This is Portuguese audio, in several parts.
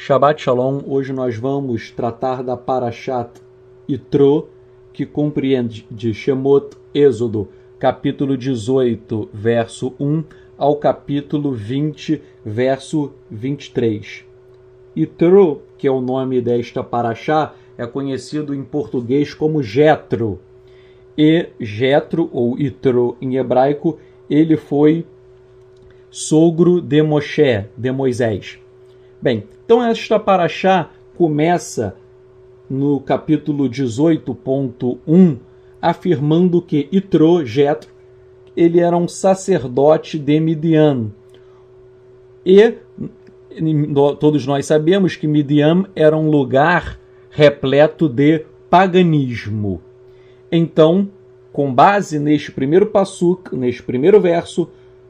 Shabbat Shalom. Hoje nós vamos tratar da Parashat Yitro, que compreende de Shemot, Êxodo, capítulo 18, verso 1, ao capítulo 20, verso 23. Yitro, que é o nome desta Parashá, é conhecido em português como Jetro. E Jetro, ou Yitro em hebraico, ele foi sogro de Moshe, de Moisés. Bem, então esta Parashá começa no capítulo 18.1, afirmando que Yitro, Jetro, ele era um sacerdote de Midian. E todos nós sabemos que Midian era um lugar repleto de paganismo. Então, com base neste primeiro passuk, neste primeiro verso,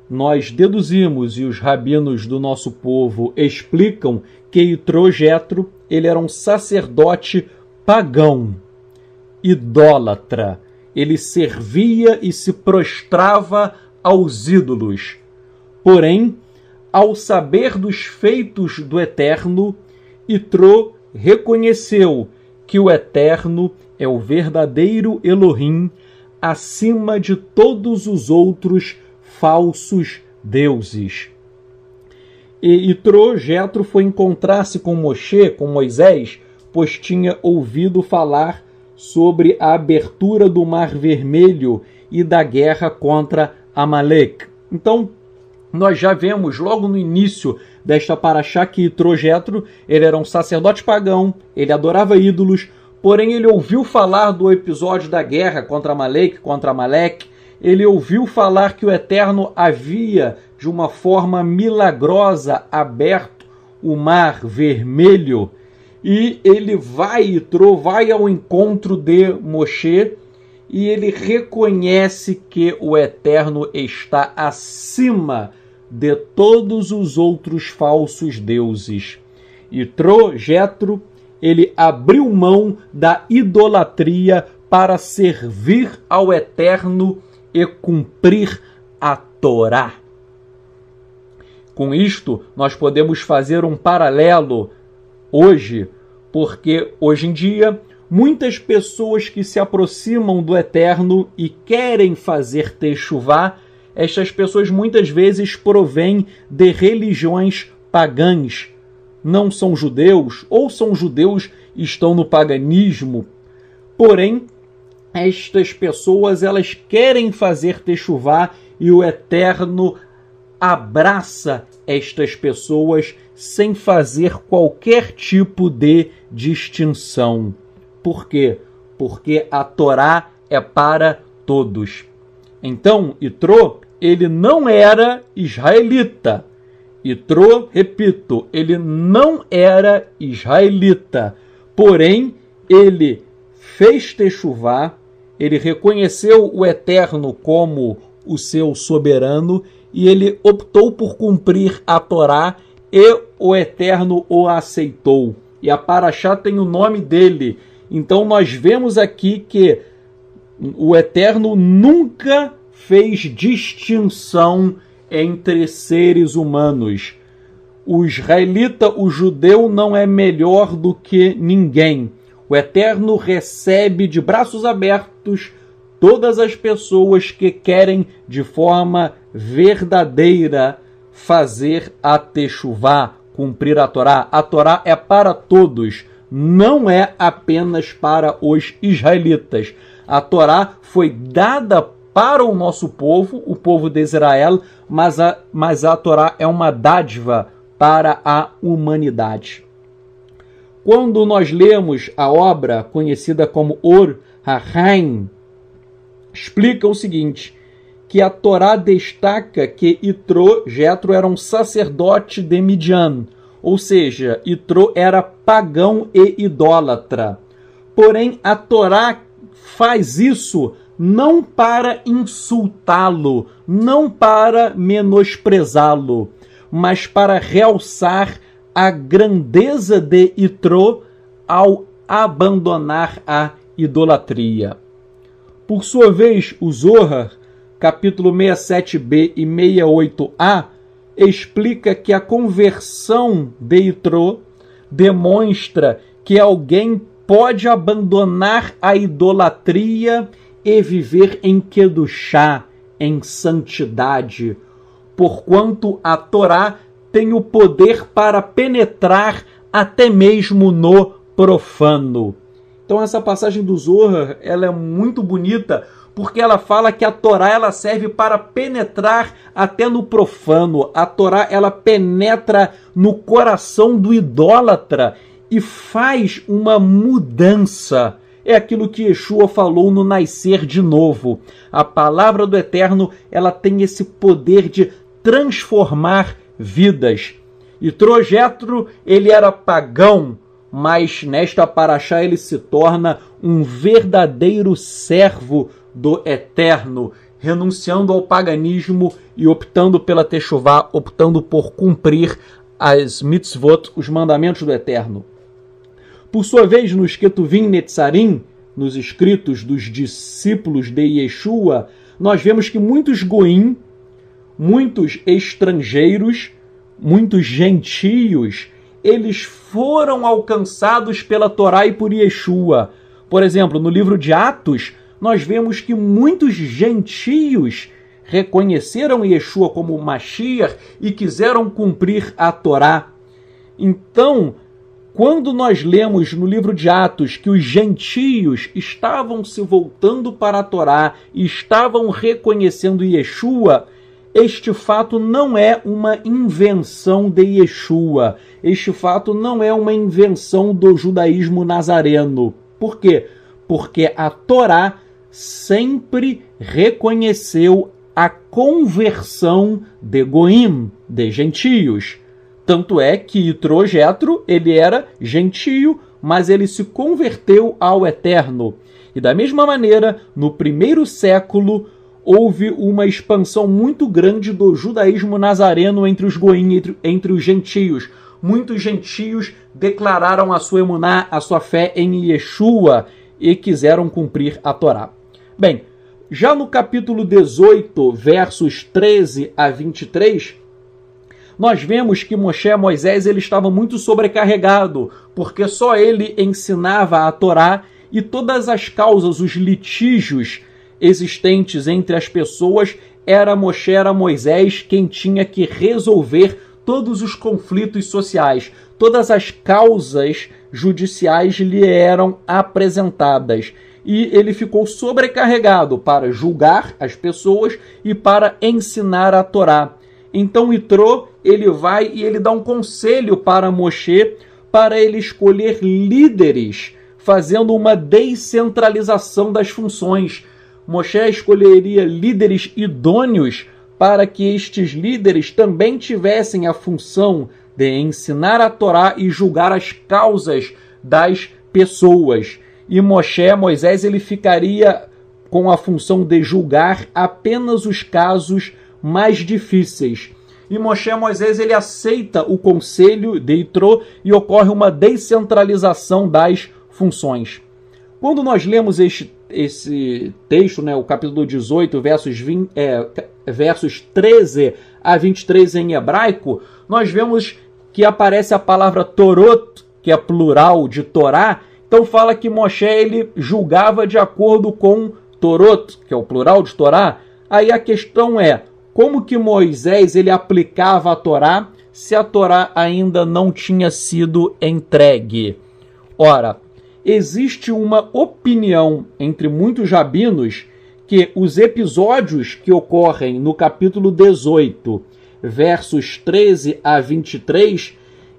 nós deduzimos, e os rabinos do nosso povo explicam, que Yitro, Jetro, ele era um sacerdote pagão, idólatra. Ele servia e se prostrava aos ídolos. Porém, ao saber dos feitos do Eterno, Yitro reconheceu que o Eterno é o verdadeiro Elohim acima de todos os outros falsos deuses. E Yitro, Jetro, foi encontrar-se com Moshe, com Moisés, pois tinha ouvido falar sobre a abertura do Mar Vermelho e da guerra contra Amalek. Então, nós já vemos logo no início desta Parashá que Yitro, Jetro, ele era um sacerdote pagão, ele adorava ídolos, porém ele ouviu falar do episódio da guerra contra Amalek, ele ouviu falar que o Eterno havia, de uma forma milagrosa, aberto o Mar Vermelho, e ele Yitro vai ao encontro de Moshe, e ele reconhece que o Eterno está acima de todos os outros falsos deuses. Yitro, Jetro, ele abriu mão da idolatria para servir ao Eterno e cumprir a Torá. Com isto, nós podemos fazer um paralelo hoje, porque hoje em dia, muitas pessoas que se aproximam do Eterno e querem fazer techuvá, estas pessoas muitas vezes provêm de religiões pagãs. Não são judeus, ou são judeus e estão no paganismo. Porém, estas pessoas, elas querem fazer techuvá e o Eterno abraça estas pessoas sem fazer qualquer tipo de distinção. Por quê? Porque a Torá é para todos. Então, Yitro, ele não era israelita. Yitro, repito, ele não era israelita. Porém, ele fez techuvá, ele reconheceu o Eterno como o seu soberano e ele optou por cumprir a Torá e o Eterno o aceitou. E a Parashá tem o nome dele. Então nós vemos aqui que o Eterno nunca fez distinção entre seres humanos. O israelita, o judeu, não é melhor do que ninguém. O Eterno recebe de braços abertos todas as pessoas que querem, de forma verdadeira, fazer a techuvá, cumprir a Torá. A Torá é para todos, não é apenas para os israelitas. A Torá foi dada para o nosso povo, o povo de Israel, mas a Torá é uma dádiva para a humanidade. Quando nós lemos a obra conhecida como Or HaChaim, explica o seguinte, que a Torá destaca que Yitro, Jetro, era um sacerdote de Midian, ou seja, Yitro era pagão e idólatra. Porém, a Torá faz isso não para insultá-lo, não para menosprezá-lo, mas para realçar a grandeza de Yitro ao abandonar a idolatria. Por sua vez, o Zohar, capítulo 67b e 68a, explica que a conversão de Yitro demonstra que alguém pode abandonar a idolatria e viver em Kedushá, em santidade, porquanto a Torá tem o poder para penetrar até mesmo no profano. Então essa passagem do Zohar, ela é muito bonita, porque ela fala que a Torá ela serve para penetrar até no profano. A Torá ela penetra no coração do idólatra e faz uma mudança. É aquilo que Yeshua falou no nascer de novo. A palavra do Eterno ela tem esse poder de transformar vidas. Yitro Jetro, ele era pagão, mas nesta paraxá ele se torna um verdadeiro servo do Eterno, renunciando ao paganismo e optando pela Teshuvá, optando por cumprir as mitzvot, os mandamentos do Eterno. Por sua vez, nos Ketuvim Netzarim, nos escritos dos discípulos de Yeshua, nós vemos que muitos goim, muitos estrangeiros, muitos gentios, eles foram alcançados pela Torá e por Yeshua. Por exemplo, no livro de Atos, nós vemos que muitos gentios reconheceram Yeshua como Mashiach e quiseram cumprir a Torá. Então, quando nós lemos no livro de Atos que os gentios estavam se voltando para a Torá e estavam reconhecendo Yeshua, este fato não é uma invenção de Yeshua. Este fato não é uma invenção do judaísmo nazareno. Por quê? Porque a Torá sempre reconheceu a conversão de goim, de gentios. Tanto é que Yitro Jetro, ele era gentio, mas ele se converteu ao Eterno. E da mesma maneira, no primeiro século, houve uma expansão muito grande do judaísmo nazareno entre os goim, entre os gentios. Muitos gentios declararam a sua emuná, a sua fé em Yeshua e quiseram cumprir a Torá. Bem, já no capítulo 18, versos 13 a 23, nós vemos que Moisés ele estava muito sobrecarregado, porque só ele ensinava a Torá e todas as causas, os litígios existentes entre as pessoas, era Moisés quem tinha que resolver todos os conflitos sociais. Todas as causas judiciais lhe eram apresentadas. E ele ficou sobrecarregado para julgar as pessoas e para ensinar a Torá. Então Yitro, ele vai e ele dá um conselho para Moshe para ele escolher líderes, fazendo uma descentralização das funções. Moshe escolheria líderes idôneos para que estes líderes também tivessem a função de ensinar a Torá e julgar as causas das pessoas. E Moisés, ele ficaria com a função de julgar apenas os casos mais difíceis. E Moisés, ele aceita o conselho de Yitro e ocorre uma descentralização das funções. Quando nós lemos esse texto, né, o capítulo 18, versos 13 a 23 em hebraico, nós vemos que aparece a palavra Torot, que é plural de Torá. Então fala que Moshe ele julgava de acordo com Torot, que é o plural de Torá. Aí a questão é, como que Moisés ele aplicava a Torá se a Torá ainda não tinha sido entregue? Ora, existe uma opinião entre muitos rabinos que os episódios que ocorrem no capítulo 18, versos 13 a 23,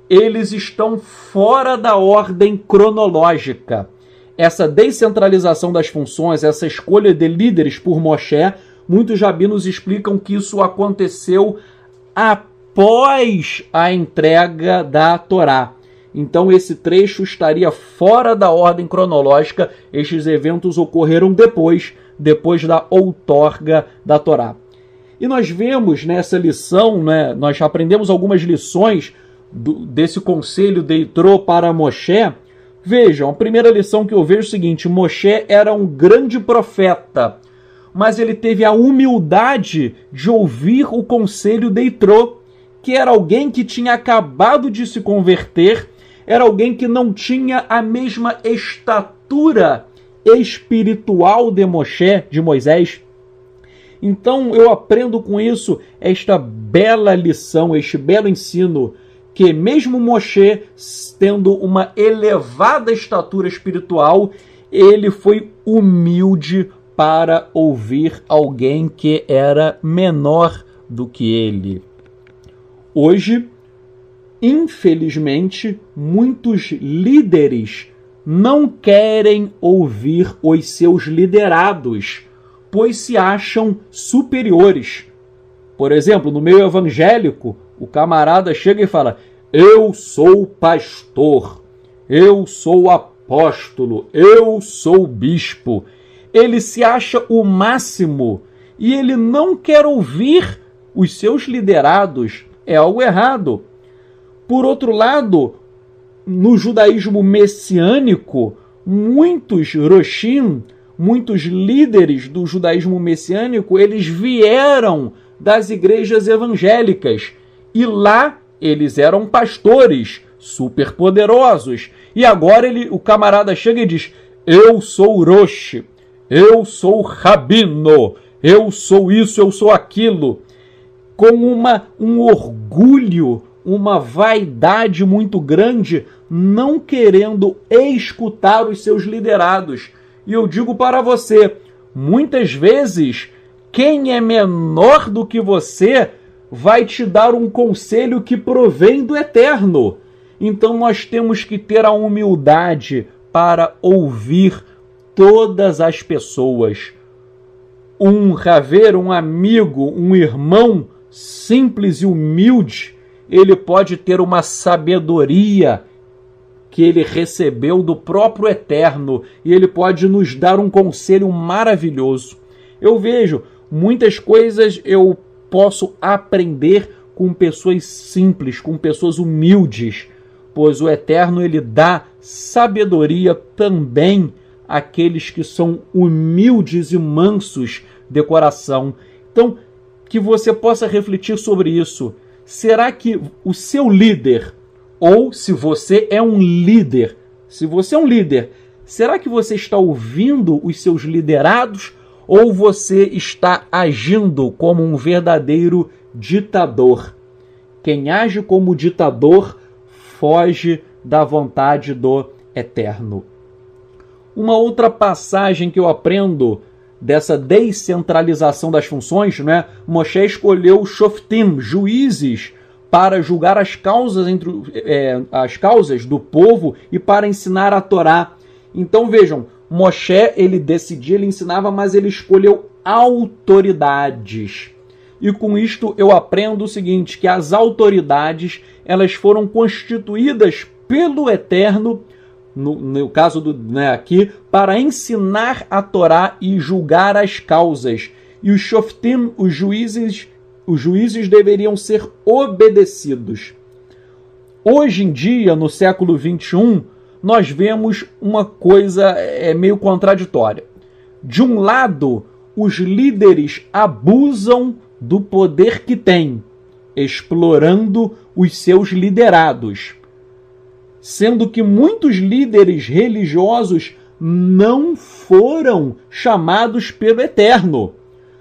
eles estão fora da ordem cronológica. Essa descentralização das funções, essa escolha de líderes por Moshe, muitos rabinos explicam que isso aconteceu após a entrega da Torá. Então esse trecho estaria fora da ordem cronológica, estes eventos ocorreram depois da outorga da Torá. E nós vemos nessa lição, né, nós aprendemos algumas lições desse conselho de Yitro para Moshe. Vejam, a primeira lição que eu vejo é o seguinte: Moshe era um grande profeta, mas ele teve a humildade de ouvir o conselho de Yitro, que era alguém que tinha acabado de se converter, era alguém que não tinha a mesma estatura espiritual de Moisés. Então eu aprendo com isso esta bela lição, este belo ensino, que mesmo Moshe, tendo uma elevada estatura espiritual, ele foi humilde para ouvir alguém que era menor do que ele. Hoje, infelizmente, muitos líderes não querem ouvir os seus liderados, pois se acham superiores. Por exemplo, no meio evangélico, o camarada chega e fala: eu sou pastor, eu sou apóstolo, eu sou bispo. Ele se acha o máximo e ele não quer ouvir os seus liderados. É algo errado. Por outro lado, no judaísmo messiânico, muitos roshim, muitos líderes do judaísmo messiânico, eles vieram das igrejas evangélicas e lá eles eram pastores superpoderosos. E agora o camarada chega e diz: eu sou rosh, eu sou rabino, eu sou isso, eu sou aquilo, com um orgulho, uma vaidade muito grande, não querendo escutar os seus liderados. E eu digo para você, muitas vezes, quem é menor do que você vai te dar um conselho que provém do eterno. Então nós temos que ter a humildade para ouvir todas as pessoas. Um raver, um amigo, um irmão simples e humilde, ele pode ter uma sabedoria que ele recebeu do próprio Eterno e ele pode nos dar um conselho maravilhoso. Eu vejo muitas coisas eu posso aprender com pessoas simples, com pessoas humildes, pois o Eterno ele dá sabedoria também àqueles que são humildes e mansos de coração. Então, que você possa refletir sobre isso. Será que o seu líder, ou se você é um líder, será que você está ouvindo os seus liderados ou você está agindo como um verdadeiro ditador? Quem age como ditador foge da vontade do Eterno. Uma outra passagem que eu aprendo dessa descentralização das funções, né? Moshe escolheu shoftim, juízes, para julgar as causas as causas do povo e para ensinar a Torá. Então vejam, Moshe ele decidia, ele ensinava, mas ele escolheu autoridades. E com isto eu aprendo o seguinte, que as autoridades elas foram constituídas pelo Eterno, no caso aqui, para ensinar a Torá e julgar as causas. E os shoftim, os juízes deveriam ser obedecidos. Hoje em dia, no século 21, nós vemos uma coisa meio contraditória. De um lado, os líderes abusam do poder que têm, explorando os seus liderados, sendo que muitos líderes religiosos não foram chamados pelo Eterno.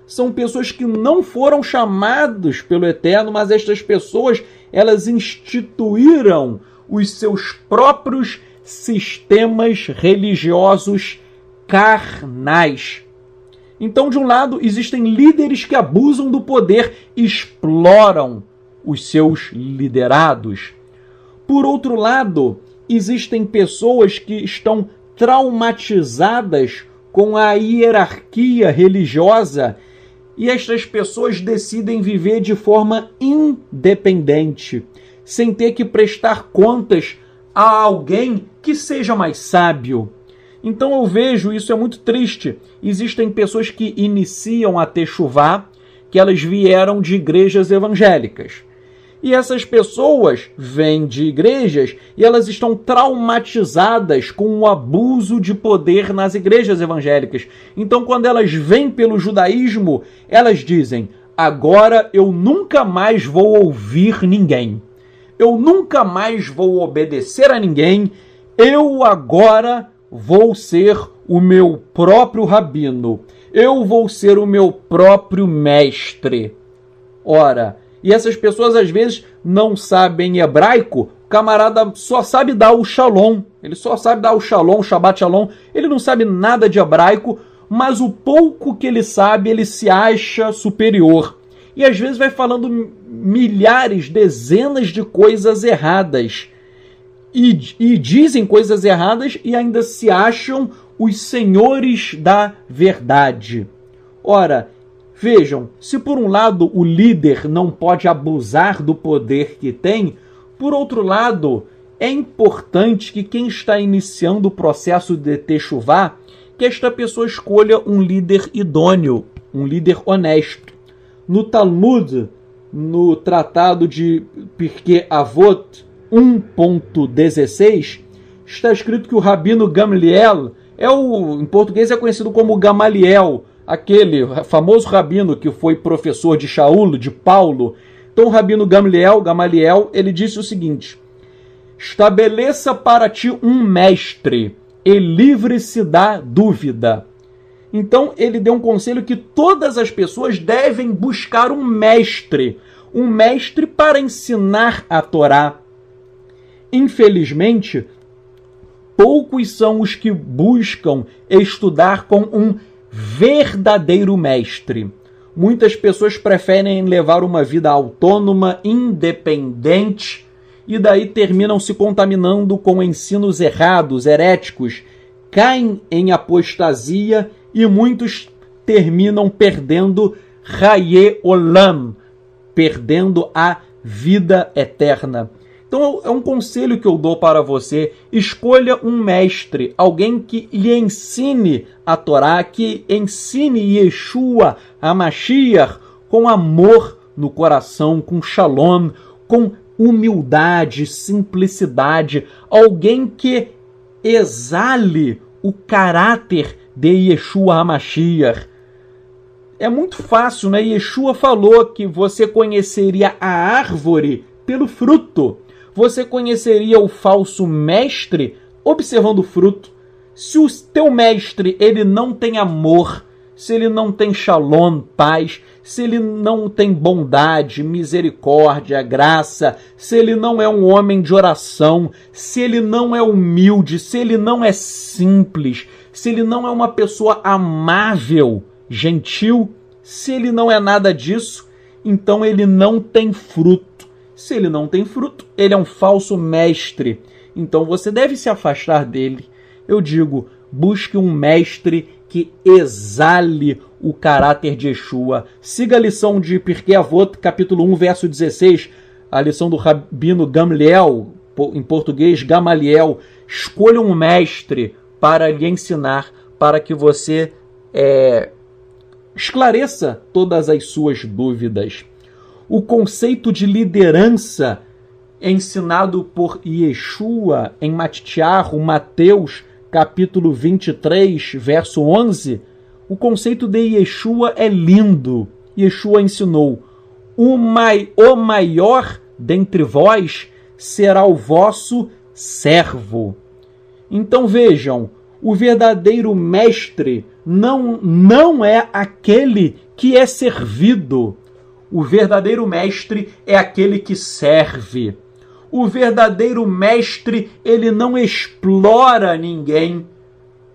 São pessoas que não foram chamados pelo Eterno, mas estas pessoas, elas instituíram os seus próprios sistemas religiosos carnais. Então, de um lado, existem líderes que abusam do poder, exploram os seus liderados. Por outro lado, existem pessoas que estão traumatizadas com a hierarquia religiosa e estas pessoas decidem viver de forma independente, sem ter que prestar contas a alguém que seja mais sábio. Então eu vejo, isso é muito triste. Existem pessoas que iniciam a techuvá, que elas vieram de igrejas evangélicas. E essas pessoas vêm de igrejas e elas estão traumatizadas com o abuso de poder nas igrejas evangélicas. Então, quando elas vêm pelo judaísmo, elas dizem: agora eu nunca mais vou ouvir ninguém. eu nunca mais vou obedecer a ninguém, eu agora vou ser o meu próprio rabino, eu vou ser o meu próprio mestre. Ora, e essas pessoas às vezes não sabem hebraico, o camarada só sabe dar o shalom, ele só sabe dar o shalom, o Shabbat Shalom, ele não sabe nada de hebraico, mas o pouco que ele sabe, ele se acha superior. E às vezes vai falando milhares, dezenas de coisas erradas. E dizem coisas erradas e ainda se acham os senhores da verdade. Ora, vejam, se por um lado o líder não pode abusar do poder que tem, por outro lado, é importante que quem está iniciando o processo de Teshuvá, que esta pessoa escolha um líder idôneo, um líder honesto. No Talmud, no tratado de Pirkei Avot 1.16, está escrito que o rabino Gamliel, em português é conhecido como Gamaliel, aquele famoso rabino que foi professor de Shaul, de Paulo. Então o rabino Gamaliel, ele disse o seguinte: estabeleça para ti um mestre e livre-se da dúvida. Então ele deu um conselho que todas as pessoas devem buscar um mestre para ensinar a Torá. Infelizmente, poucos são os que buscam estudar com um verdadeiro mestre. Muitas pessoas preferem levar uma vida autônoma, independente, e daí terminam se contaminando com ensinos errados, heréticos, caem em apostasia e muitos terminam perdendo Haye Olam, perdendo a vida eterna. Então é um conselho que eu dou para você: escolha um mestre, alguém que lhe ensine a Torá, que ensine Yeshua, a Mashiach, com amor no coração, com shalom, com humildade, simplicidade, alguém que exale o caráter de Yeshua HaMashiach. É muito fácil, né? Yeshua falou que você conheceria a árvore pelo fruto. Você conheceria o falso mestre observando o fruto. Se o teu mestre ele não tem amor, se ele não tem shalom, paz, se ele não tem bondade, misericórdia, graça, se ele não é um homem de oração, se ele não é humilde, se ele não é simples, se ele não é uma pessoa amável, gentil, se ele não é nada disso, então ele não tem fruto. Se ele não tem fruto, ele é um falso mestre. Então você deve se afastar dele. Eu digo, busque um mestre que exale o caráter de Yeshua. Siga a lição de Pirkei Avot, capítulo 1, verso 16, a lição do rabino Gamliel, em português Gamaliel. Escolha um mestre para lhe ensinar, para que você esclareça todas as suas dúvidas. O conceito de liderança ensinado por Yeshua em Matitiahu, Mateus, capítulo 23, verso 11, o conceito de Yeshua é lindo. Yeshua ensinou: o maior dentre vós será o vosso servo. Então vejam, o verdadeiro mestre não é aquele que é servido. O verdadeiro mestre é aquele que serve. O verdadeiro mestre, ele não explora ninguém.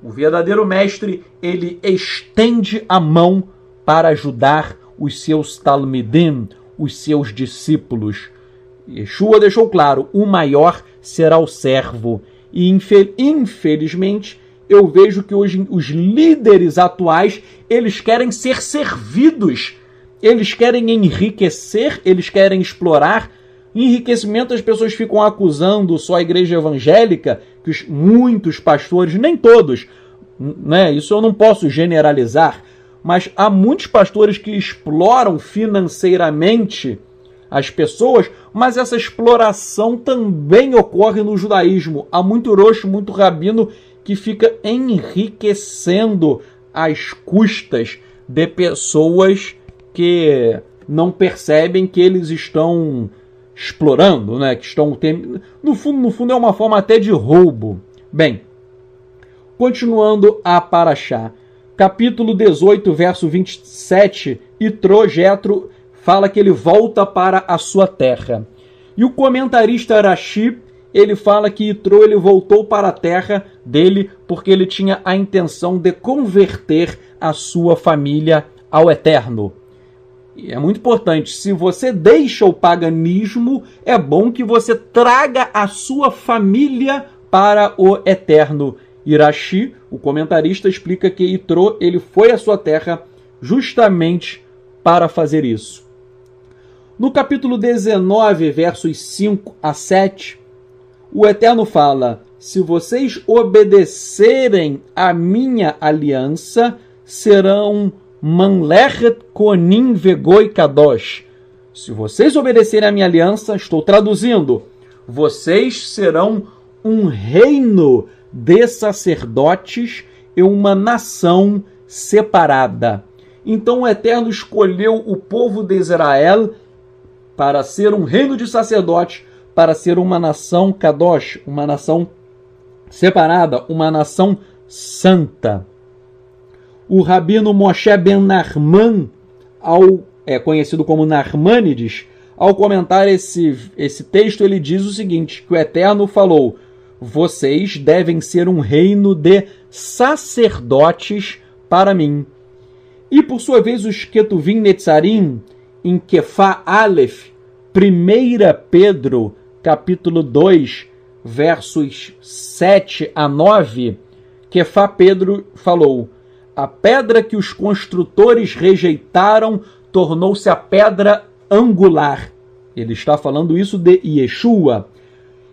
O verdadeiro mestre, ele estende a mão para ajudar os seus talmidim, os seus discípulos. Yeshua deixou claro, o maior será o servo. E infelizmente, eu vejo que hoje os líderes atuais, eles querem ser servidos. Eles querem enriquecer, eles querem explorar. Enriquecimento, as pessoas ficam acusando só a igreja evangélica, que muitos pastores, nem todos, né? Isso eu não posso generalizar, mas há muitos pastores que exploram financeiramente as pessoas, mas essa exploração também ocorre no judaísmo. Há muito roxo, muito rabino que fica enriquecendo às custas de pessoas que não percebem que eles estão explorando, né? Que estão no fundo é uma forma até de roubo. Bem, continuando a Parashá, capítulo 18, verso 27, Jetro fala que ele volta para a sua terra. E o comentarista Rashi, ele fala que Yitro ele voltou para a terra dele porque ele tinha a intenção de converter a sua família ao Eterno. E é muito importante, se você deixa o paganismo, é bom que você traga a sua família para o Eterno. E Rashi, o comentarista, explica que Yitro ele foi à sua terra justamente para fazer isso. No capítulo 19, versos 5 a 7, o Eterno fala: se vocês obedecerem à minha aliança, serão Manlechet Konim Vegoi Kadosh. Se vocês obedecerem à minha aliança, estou traduzindo, vocês serão um reino de sacerdotes e uma nação separada. Então o Eterno escolheu o povo de Israel para ser um reino de sacerdotes, para ser uma nação Kadosh, uma nação separada, uma nação santa. O rabino Moshe ben Nachman, conhecido como Nachmanides, ao comentar esse texto, ele diz o seguinte, que o Eterno falou: vocês devem ser um reino de sacerdotes para mim. E por sua vez os Ketuvim Netzarim, em Kefá Aleph, 1 Pedro, capítulo 2, versos 7 a 9, Kefá Pedro falou: a pedra que os construtores rejeitaram tornou-se a pedra angular. Ele está falando isso de Yeshua.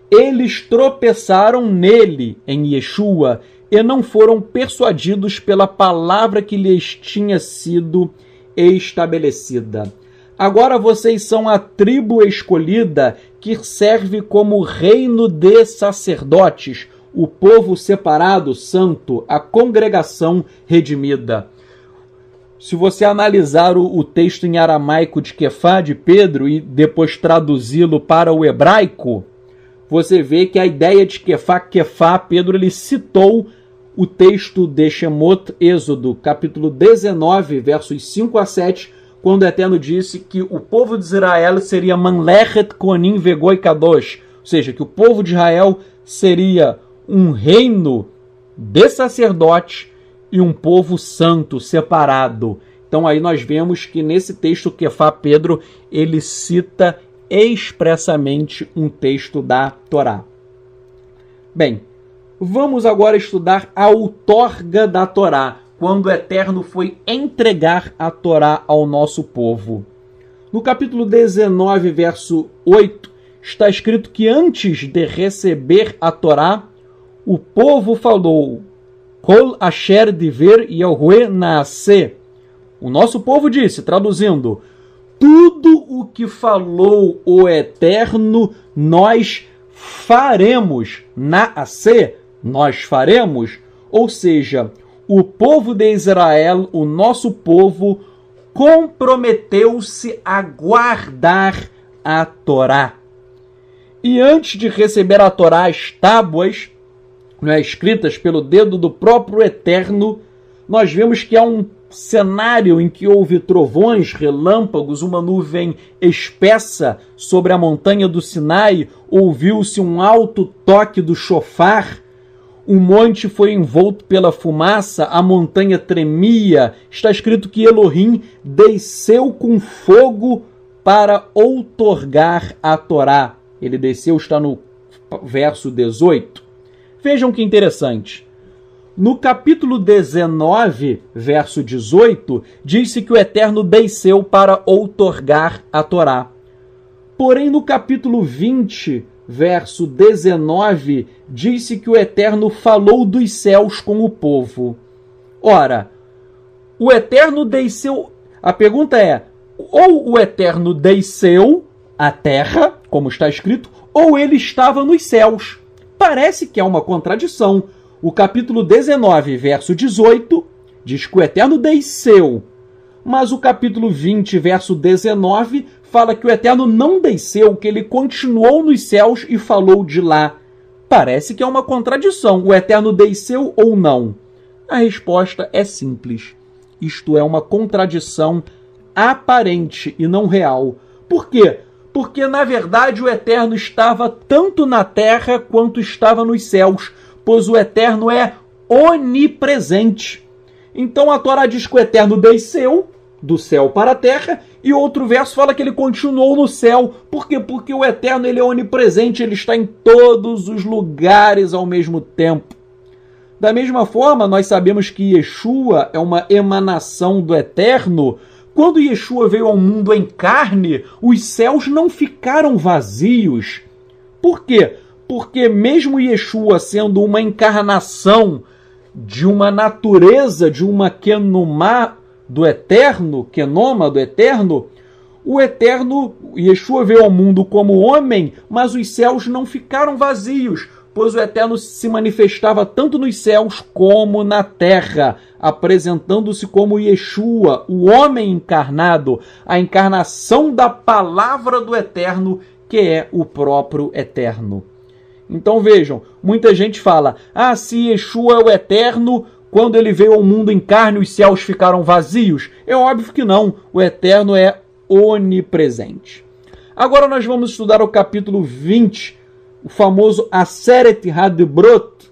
Eles tropeçaram nele, em Yeshua, e não foram persuadidos pela palavra que lhes tinha sido estabelecida. Agora vocês são a tribo escolhida que serve como reino de sacerdotes, o povo separado, santo, a congregação redimida. Se você analisar o texto em aramaico de Kefá, de Pedro, e depois traduzi-lo para o hebraico, você vê que a ideia de Kefá, Pedro ele citou o texto de Shemot, Êxodo, capítulo 19, versos 5 a 7, quando o Eterno disse que o povo de Israel seria Manlechet Konim Vegoi Kadosh, ou seja, que o povo de Israel seria um reino de sacerdotes e um povo santo, separado. Então aí nós vemos que nesse texto Kefá Pedro, ele cita expressamente um texto da Torá. Bem, vamos agora estudar a outorga da Torá, quando o Eterno foi entregar a Torá ao nosso povo. No capítulo 19, verso 8, está escrito que antes de receber a Torá, o povo falou: Kol asher diver Yahweh naaseh. O nosso povo disse, traduzindo, tudo o que falou o Eterno, nós faremos. Naaseh, nós faremos. Ou seja, o povo de Israel, o nosso povo, comprometeu-se a guardar a Torá. E antes de receber a Torá, as tábuas, escritas pelo dedo do próprio Eterno, nós vemos que há um cenário em que houve trovões, relâmpagos, uma nuvem espessa sobre a montanha do Sinai, ouviu-se um alto toque do shofar, o monte foi envolto pela fumaça, a montanha tremia, está escrito que Elohim desceu com fogo para outorgar a Torá. Ele desceu, está no verso 18. Vejam que interessante. No capítulo 19, verso 18, diz-se que o Eterno desceu para outorgar a Torá. Porém, no capítulo 20, verso 19, diz-se que o Eterno falou dos céus com o povo. Ora, o Eterno desceu... A pergunta é, ou o Eterno desceu à terra, como está escrito, ou ele estava nos céus. Parece que é uma contradição. O capítulo 19, verso 18, diz que o Eterno desceu. Mas o capítulo 20, verso 19, fala que o Eterno não desceu, que ele continuou nos céus e falou de lá. Parece que é uma contradição. O Eterno desceu ou não? A resposta é simples. Isto é uma contradição aparente e não real. Por quê? Porque, na verdade, o Eterno estava tanto na terra quanto estava nos céus, pois o Eterno é onipresente. Então a Torá diz que o Eterno desceu do céu para a terra, e outro verso fala que ele continuou no céu. Por quê? Porque o Eterno ele é onipresente, ele está em todos os lugares ao mesmo tempo. Da mesma forma, nós sabemos que Yeshua é uma emanação do Eterno. Quando Yeshua veio ao mundo em carne, os céus não ficaram vazios. Por quê? Porque mesmo Yeshua sendo uma encarnação de uma natureza, de uma kenumá do Eterno, kenoma do Eterno, o Eterno, Yeshua veio ao mundo como homem, mas os céus não ficaram vazios, pois o Eterno se manifestava tanto nos céus como na terra, apresentando-se como Yeshua, o homem encarnado, a encarnação da palavra do Eterno, que é o próprio Eterno. Então vejam, muita gente fala, se Yeshua é o Eterno, quando ele veio ao mundo em carne, os céus ficaram vazios. É óbvio que não, o Eterno é onipresente. Agora nós vamos estudar o capítulo 20, o famoso Aseret Hadbrot.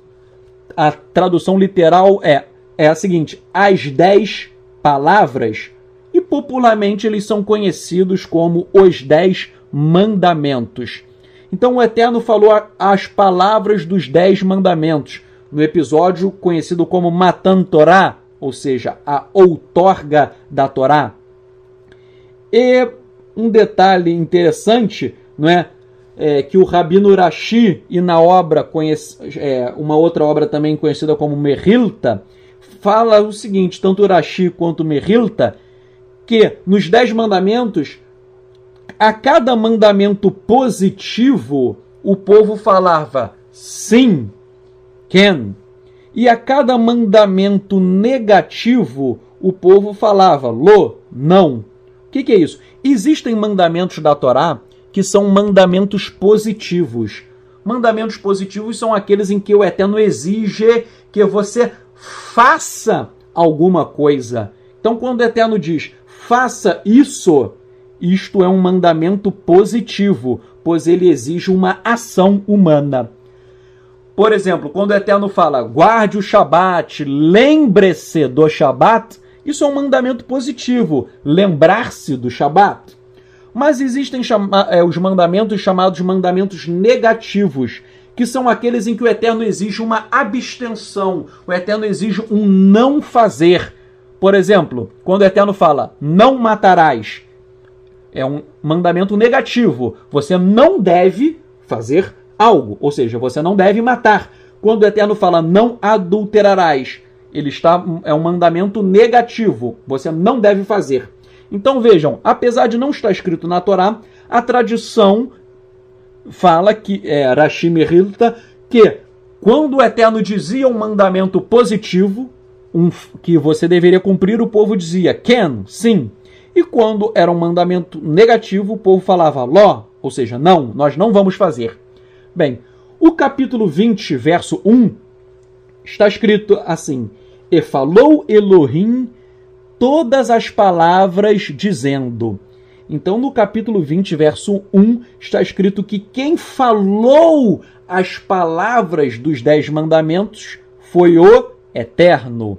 A tradução literal é a seguinte, as 10 palavras, e popularmente eles são conhecidos como os 10 mandamentos. Então o Eterno falou as palavras dos 10 mandamentos, no episódio conhecido como Matan Torá, ou seja, a outorga da Torá. E um detalhe interessante, não é, que o Rabino Rashi, e na obra, uma outra obra também conhecida como Mehilta, fala o seguinte, tanto Rashi quanto Mehilta, que nos 10 mandamentos, a cada mandamento positivo, o povo falava sim, ken, e a cada mandamento negativo, o povo falava lo, não. O que é isso? Existem mandamentos da Torá que são mandamentos positivos. Mandamentos positivos são aqueles em que o Eterno exige que você faça alguma coisa. Então, quando o Eterno diz, faça isso, isto é um mandamento positivo, pois ele exige uma ação humana. Por exemplo, quando o Eterno fala, guarde o Shabat, lembre-se do Shabat, isso é um mandamento positivo, lembrar-se do Shabat. Mas existem os mandamentos chamados mandamentos negativos, que são aqueles em que o Eterno exige uma abstenção, o Eterno exige um não fazer. Por exemplo, quando o Eterno fala, não matarás, é um mandamento negativo, você não deve fazer algo, ou seja, você não deve matar. Quando o Eterno fala, não adulterarás, é um mandamento negativo, você não deve fazer. Então vejam, apesar de não estar escrito na Torá, a tradição fala que, Rashi Mehilta, que quando o Eterno dizia um mandamento positivo, que você deveria cumprir, o povo dizia, ken, sim. E quando era um mandamento negativo, o povo falava, lo, ou seja, não, nós não vamos fazer. Bem, o capítulo 20, verso 1, está escrito assim, e falou Elohim todas as palavras dizendo. Então, no capítulo 20, verso 1, está escrito que quem falou as palavras dos 10 mandamentos foi o Eterno.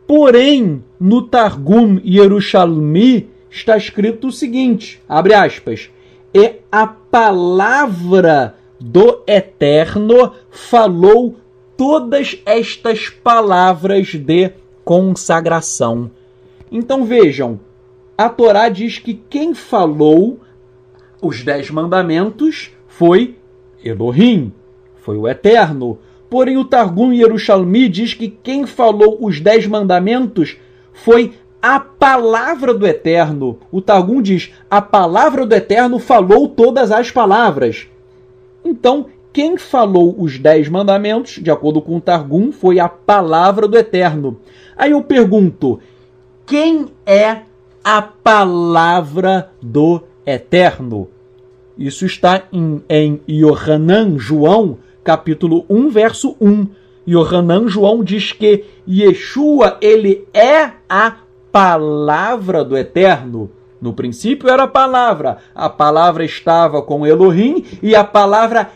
Porém, no Targum Yerushalmi está escrito o seguinte, abre aspas, e a palavra do Eterno falou todas estas palavras de consagração. Então vejam, a Torá diz que quem falou os 10 mandamentos foi Elohim, foi o Eterno. Porém, o Targum Yerushalmi diz que quem falou os 10 mandamentos foi a palavra do Eterno. O Targum diz, a palavra do Eterno falou todas as palavras. Então, quem falou os 10 mandamentos, de acordo com o Targum, foi a palavra do Eterno. Aí eu pergunto, quem é a palavra do Eterno. Isso está em Yohanan, João, capítulo 1, verso 1. Yohanan, João diz que Yeshua, ele é a palavra do Eterno. No princípio era a palavra estava com Elohim e a palavra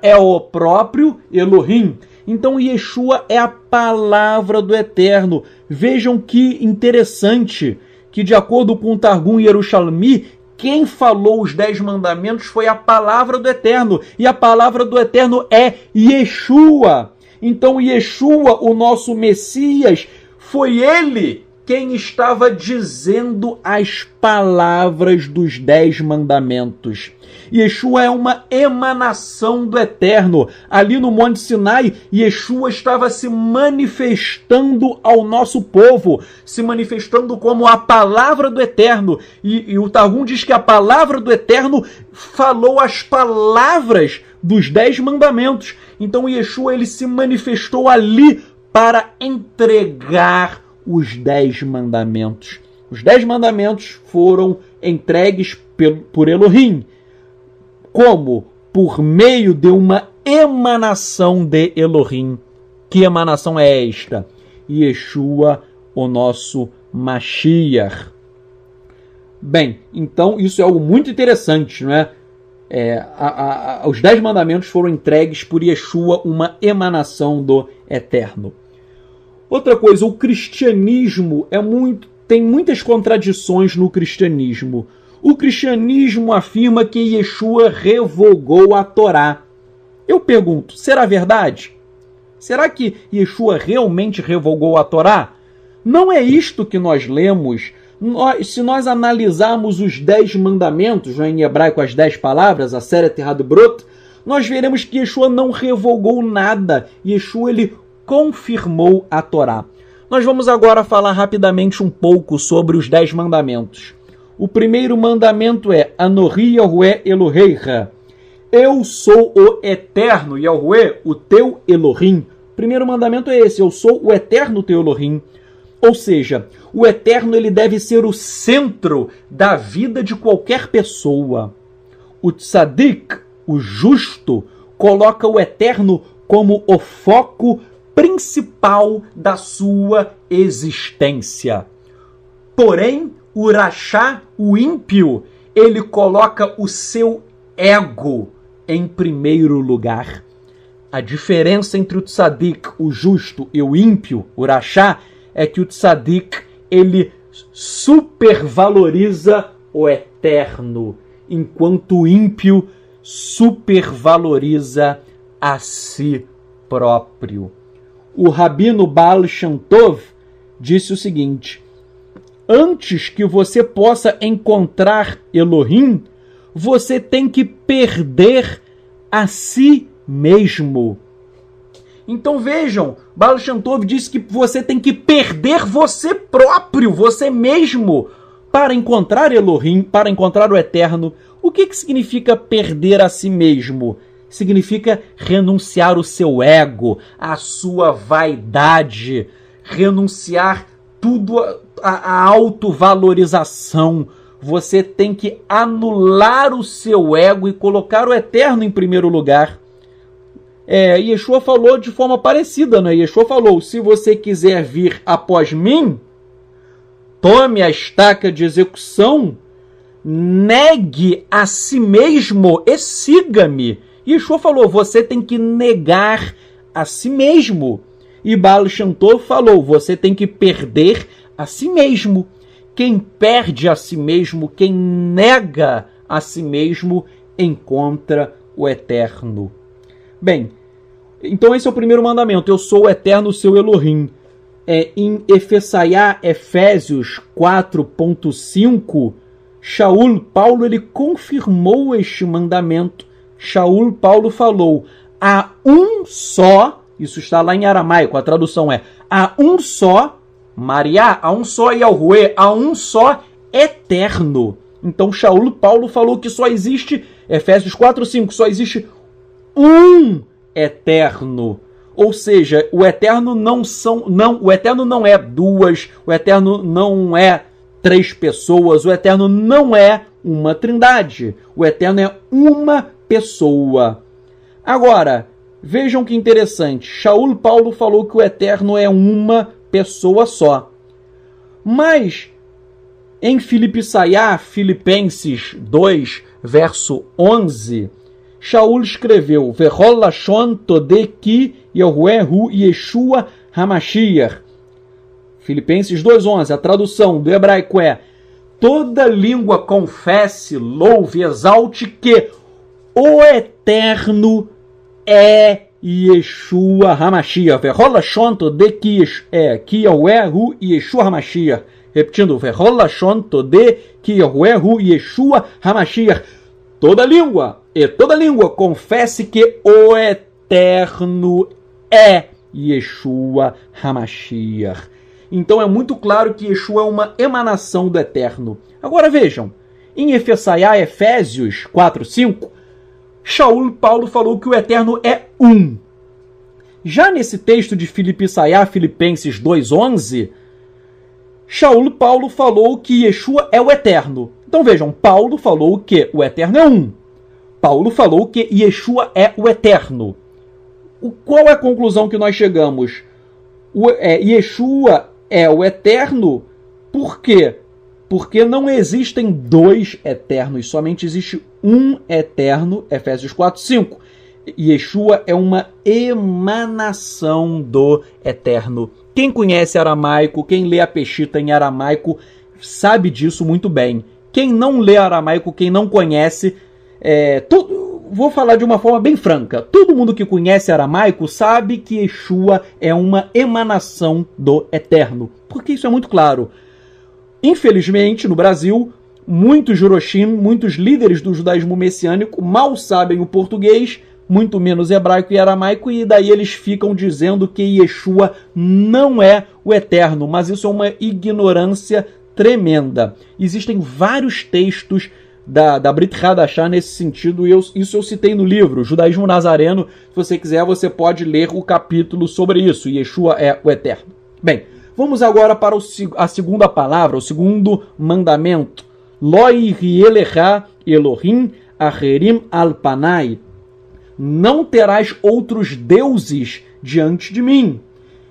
é o próprio Elohim. Então Yeshua é a palavra do Eterno. Vejam que interessante que, de acordo com o Targum Yerushalmi, quem falou os 10 mandamentos foi a palavra do Eterno. E a palavra do Eterno é Yeshua. Então Yeshua, o nosso Messias, foi ele quem estava dizendo as palavras dos 10 mandamentos. Yeshua é uma emanação do Eterno. Ali no Monte Sinai, Yeshua estava se manifestando ao nosso povo, se manifestando como a palavra do Eterno. E o Targum diz que a palavra do Eterno falou as palavras dos 10 mandamentos. Então Yeshua, ele se manifestou ali para entregar os 10 mandamentos. Os 10 mandamentos foram entregues por Elohim. Como? Por meio de uma emanação de Elohim. Que emanação é esta? Yeshua, o nosso Mashiach. Bem, então isso é algo muito interessante, não é? Os 10 mandamentos foram entregues por Yeshua, uma emanação do Eterno. Outra coisa, o cristianismo tem muitas contradições no cristianismo. O cristianismo afirma que Yeshua revogou a Torá. Eu pergunto, será verdade? Será que Yeshua realmente revogou a Torá? Não é isto que nós lemos. Se nós analisarmos os 10 mandamentos, em hebraico as 10 palavras, Aseret Hadbrot, nós veremos que Yeshua não revogou nada. Yeshua, ele confirmou a Torá. Nós vamos agora falar rapidamente um pouco sobre os 10 mandamentos. O primeiro mandamento é Anohi Yahué Eloheicha. Eu sou o Eterno, Yahué, o teu Elohim. O primeiro mandamento é esse, eu sou o Eterno teu Elohim. Ou seja, o Eterno, ele deve ser o centro da vida de qualquer pessoa. O Tzadik, o justo, coloca o Eterno como o foco principal da sua existência. Porém, o Rachá, o ímpio, ele coloca o seu ego em primeiro lugar. A diferença entre o Tzadik, o justo, e o ímpio, o Rachá, é que o Tzadik, ele supervaloriza o Eterno, enquanto o ímpio supervaloriza a si próprio. O Rabino Baal Shem Tov disse o seguinte: antes que você possa encontrar Elohim, você tem que perder a si mesmo. Então vejam, Baal Shem Tov disse que você tem que perder você próprio, você mesmo, para encontrar Elohim, para encontrar o Eterno. O que significa perder a si mesmo? Significa renunciar o seu ego, a sua vaidade, renunciar tudo a autovalorização. Você tem que anular o seu ego e colocar o Eterno em primeiro lugar. Yeshua falou de forma parecida, né? Yeshua falou, se você quiser vir após mim, tome a estaca de execução, negue a si mesmo e siga-me. Yeshua falou, você tem que negar a si mesmo. E Baal Shem Tov falou, você tem que perder a si mesmo. Quem perde a si mesmo, quem nega a si mesmo, encontra o Eterno. Bem, então esse é o primeiro mandamento. Eu sou o Eterno, seu Elohim. Em Efésios 4.5, Paulo, ele confirmou este mandamento. Paulo falou, há um só, isso está lá em aramaico, a tradução é, há um só, Mariá, há um só Yahué, há um só Eterno. Então Paulo falou que só existe, Efésios 4.5, só existe um Eterno. Ou seja, o eterno o eterno não é duas, o eterno não é três pessoas, o eterno não é uma trindade. O eterno é uma pessoa. Agora, vejam que interessante. Shaul Paulo falou que o eterno é uma pessoa só. Mas em Filipenses 2, verso 11, Shaul escreveu: Vechol lashon todeh ki Yahuwah hu Yeshua HaMashiach. Filipenses 2:11, a tradução do hebraico é: toda língua confesse, louve, exalte que o eterno é Yeshua HaMashiach. Vechol lashon todeh ki Yahuwah hu Yeshua HaMashiach. Repetindo, Vechol lashon todeh ki Yahuwah hu Yeshua HaMashiach. Toda língua confesse que o eterno é Yeshua HaMashiach. Então é muito claro que Yeshua é uma emanação do eterno. Agora vejam, em Efésios 4:5, Shaul Paulo falou que o eterno é um. Já nesse texto de Filipenses 2:11, Shaul Paulo falou que Yeshua é o eterno. Então vejam, Paulo falou que o eterno é um. Paulo falou que Yeshua é o eterno. Qual é a conclusão que nós chegamos? Yeshua é o eterno. Por quê? Porque não existem dois eternos, somente existe um eterno, Efésios 4:5. Yeshua é uma emanação do eterno. Quem conhece aramaico, quem lê a Peshita em aramaico, sabe disso muito bem. Quem não lê aramaico, quem não conhece, vou falar de uma forma bem franca. Todo mundo que conhece aramaico sabe que Yeshua é uma emanação do eterno. Porque isso é muito claro. Infelizmente, no Brasil, muitos Juroshim, muitos líderes do judaísmo messiânico mal sabem o português, muito menos hebraico e aramaico, e daí eles ficam dizendo que Yeshua não é o eterno, mas isso é uma ignorância tremenda. Existem vários textos da Brit Hadashah nesse sentido, e isso eu citei no livro, Judaísmo Nazareno. Se você quiser, você pode ler o capítulo sobre isso, Yeshua é o eterno. Bem, vamos agora para a segunda palavra, o segundo mandamento. Lo yirelecha Elohim acherim al panai. Não terás outros deuses diante de mim.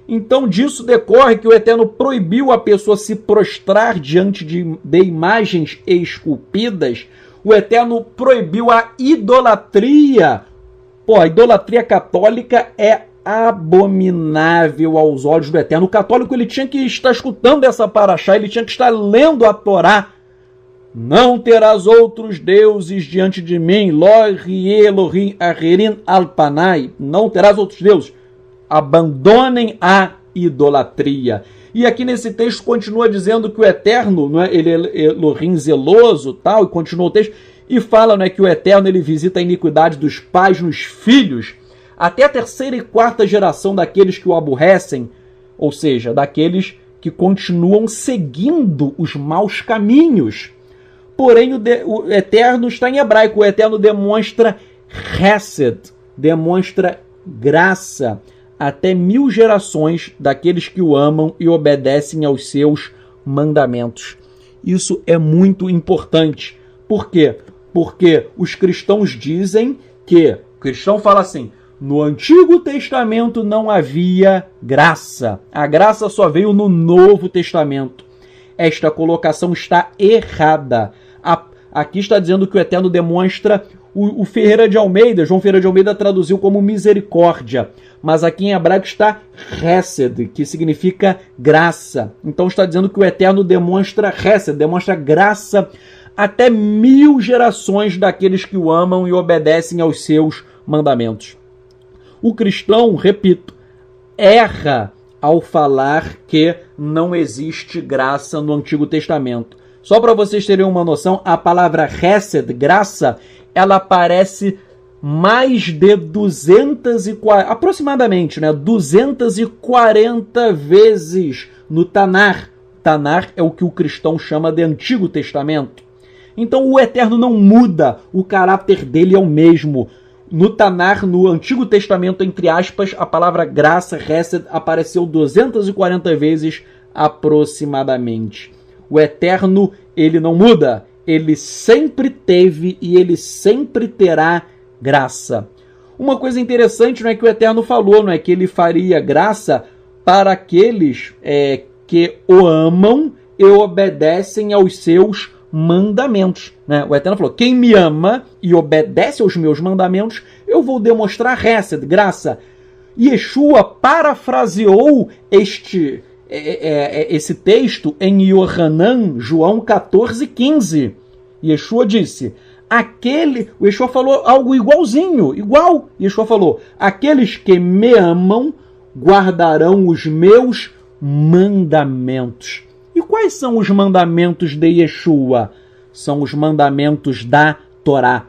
Então disso decorre que o Eterno proibiu a pessoa se prostrar diante de imagens esculpidas. O Eterno proibiu a idolatria. A idolatria católica é abominável aos olhos do Eterno. O católico ele tinha que estar escutando essa paraxá, ele tinha que estar lendo a Torá. Não terás outros deuses diante de mim. Lo Elohim acherim al panai. Não terás outros deuses. Abandonem a idolatria. E aqui nesse texto continua dizendo que o Eterno, não é, ele é Elohim zeloso, tal, e continua o texto, e fala, não é, que o Eterno ele visita a iniquidade dos pais nos filhos, até a terceira e quarta geração daqueles que o aborrecem, ou seja, daqueles que continuam seguindo os maus caminhos. Porém, o Eterno está em hebraico, o Eterno demonstra Hesed, demonstra graça, até 1000 gerações daqueles que o amam e obedecem aos seus mandamentos. Isso é muito importante. Por quê? Porque os cristãos dizem que, o cristão fala assim, no Antigo Testamento não havia graça. A graça só veio no Novo Testamento. Esta colocação está errada. Aqui está dizendo que o Eterno demonstra o Ferreira de Almeida, João Ferreira de Almeida traduziu como misericórdia, mas aqui em hebraico está Hesed, que significa graça. Então está dizendo que o Eterno demonstra Hesed, demonstra graça até 1000 gerações daqueles que o amam e obedecem aos seus mandamentos. O cristão, repito, erra ao falar que não existe graça no Antigo Testamento. Só para vocês terem uma noção, a palavra Hesed, graça, ela aparece mais de 240 vezes no Tanar. Tanar é o que o cristão chama de Antigo Testamento. Então o Eterno não muda, o caráter dele é o mesmo. No Tanar, no Antigo Testamento, entre aspas, a palavra graça, Hesed, apareceu 240 vezes aproximadamente. O Eterno, ele não muda. Ele sempre teve e ele sempre terá graça. Uma coisa interessante, não é que o Eterno falou, não é que ele faria graça para aqueles que o amam e obedecem aos seus mandamentos. Né? O Eterno falou, quem me ama e obedece aos meus mandamentos, eu vou demonstrar Hesed, graça. Yeshua parafraseou esse texto em Yohanan, João 14,15. Yeshua disse, o Yeshua falou algo igualzinho, igual. Yeshua falou, aqueles que me amam guardarão os meus mandamentos. E quais são os mandamentos de Yeshua? São os mandamentos da Torá.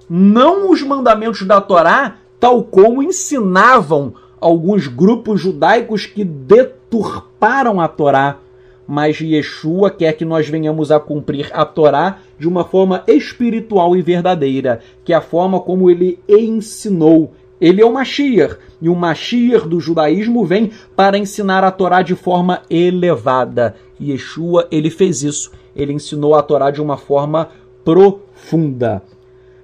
Não os mandamentos da Torá, tal como ensinavam alguns grupos judaicos que deturparam a Torá. Mas Yeshua quer que nós venhamos a cumprir a Torá de uma forma espiritual e verdadeira, que é a forma como ele ensinou. Ele é o Mashiach, e o Mashiach do judaísmo vem para ensinar a Torá de forma elevada. E Yeshua, ele fez isso. Ele ensinou a Torá de uma forma profunda.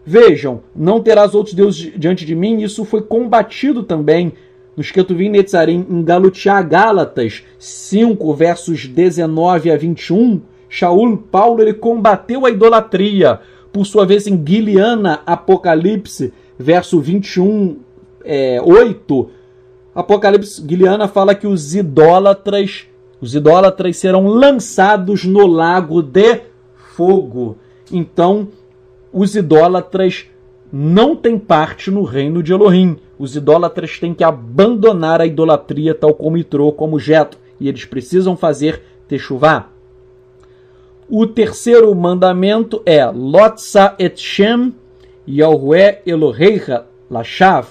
Vejam, não terás outros deuses diante de mim, isso foi combatido também nos Ketuvim Netzarim, em Galutiá Gálatas 5, versos 19 a 21, Shaul, Paulo, ele combateu a idolatria. Por sua vez, em Guiliana, Apocalipse, verso 21, 8, Apocalipse, Guiliana fala que os idólatras serão lançados no lago de fogo. Então, os idólatras não têm parte no reino de Elohim. Os idólatras têm que abandonar a idolatria, tal como Itrô, como Jetro, e eles precisam fazer techuvá. O terceiro mandamento é Lotsa et Shem Yahuwah Eloheicha Lashav.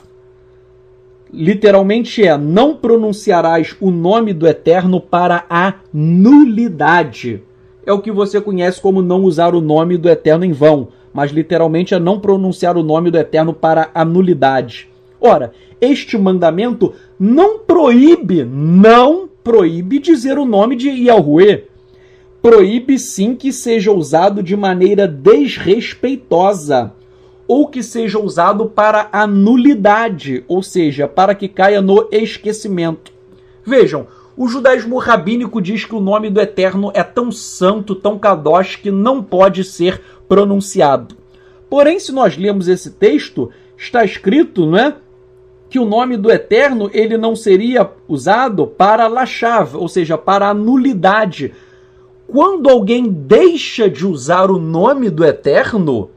Literalmente é, não pronunciarás o nome do Eterno para a nulidade. É o que você conhece como não usar o nome do Eterno em vão, mas literalmente é não pronunciar o nome do Eterno para a nulidade. Ora, este mandamento não proíbe dizer o nome de Yahuwah. Proíbe sim que seja usado de maneira desrespeitosa, ou que seja usado para a nulidade, ou seja, para que caia no esquecimento. Vejam, o judaísmo rabínico diz que o nome do Eterno é tão santo, tão kadosh, que não pode ser pronunciado. Porém, se nós lemos esse texto, está escrito, não é, que o nome do Eterno ele não seria usado para lashav, ou seja, para a nulidade. Quando alguém deixa de usar o nome do Eterno,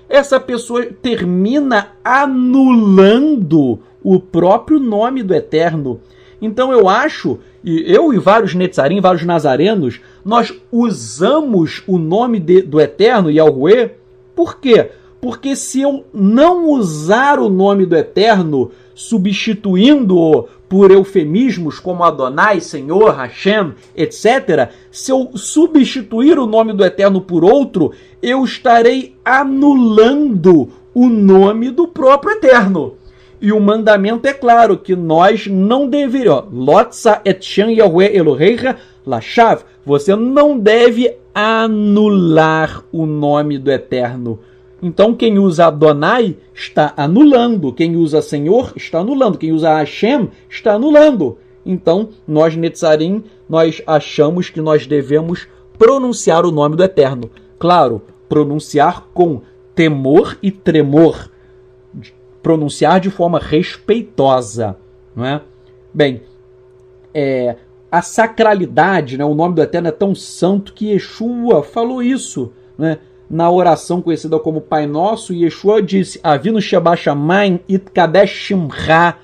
essa pessoa termina anulando o próprio nome do Eterno. Então eu acho, eu e vários netzarim, vários nazarenos, nós usamos o nome do Eterno, Yahuwah, por quê? Porque se eu não usar o nome do Eterno, substituindo-o por eufemismos como Adonai, Senhor, Hashem, etc., se eu substituir o nome do Eterno por outro, eu estarei anulando o nome do próprio Eterno. E o mandamento é claro que nós não deveríamos. Lotsa et Shem Yahuwah Eloheicha Lashav. Você não deve anular o nome do Eterno. Então, quem usa Adonai está anulando. Quem usa Senhor está anulando. Quem usa Hashem está anulando. Então, nós, Netzarim, nós achamos que nós devemos pronunciar o nome do Eterno. Claro, pronunciar com temor e tremor. Pronunciar de forma respeitosa. Não é? Bem, a sacralidade, né, o nome do Eterno é tão santo que Yeshua falou isso, né? Na oração conhecida como Pai Nosso, Yeshua disse, Avinu Sheba Shamayim Itkadesh Shimcha,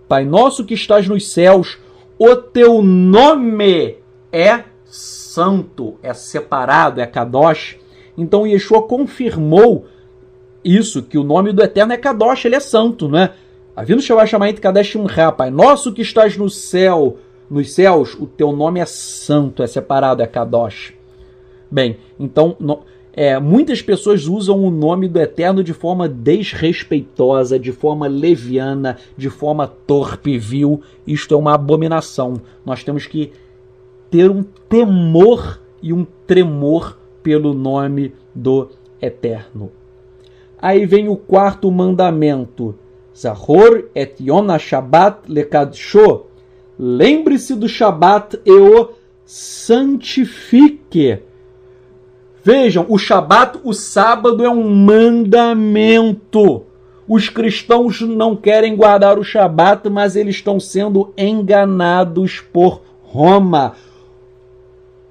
Pai Nosso que estás nos céus, o teu nome é santo, é separado, é Kadosh. Então Yeshua confirmou isso, que o nome do Eterno é Kadosh, ele é santo, né? Avinu Sheba Shamayim Itkadesh Shimcha, Pai Nosso que estás no céu, nos céus, o teu nome é santo, é separado, é Kadosh. Bem, então... Muitas pessoas usam o nome do Eterno de forma desrespeitosa, de forma leviana, de forma torpe e vil. Isto é uma abominação. Nós temos que ter um temor e um tremor pelo nome do Eterno. Aí vem o quarto mandamento. Zahor et Yom HaShabbat lekadsho. Lembre-se do Shabat e o santifique. Vejam, o Shabat, o sábado, é um mandamento. Os cristãos não querem guardar o Shabat, mas eles estão sendo enganados por Roma.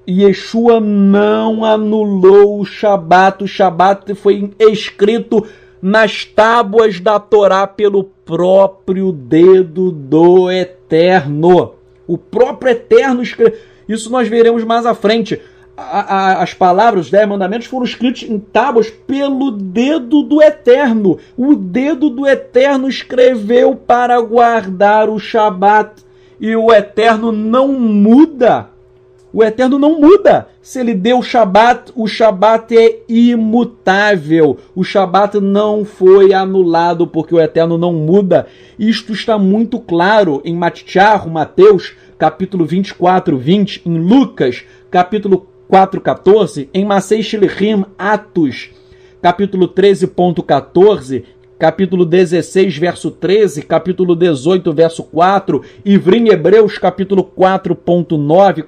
Yeshua não anulou o Shabat. O Shabat foi escrito nas tábuas da Torá pelo próprio dedo do Eterno. O próprio Eterno escreveu. Isso nós veremos mais à frente. As palavras, os 10 mandamentos foram escritos em tábuas pelo dedo do Eterno. O dedo do Eterno escreveu para guardar o Shabat. E o Eterno não muda. O Eterno não muda. Se ele deu o Shabat é imutável. O Shabat não foi anulado porque o Eterno não muda. Isto está muito claro em Mateus, capítulo 24, 20, em Lucas, capítulo 4:14, em Masei Shilchim, Atos, capítulo 13.14, capítulo 16, verso 13, capítulo 18, verso 4, Ivrim Hebreus, capítulo 4.9,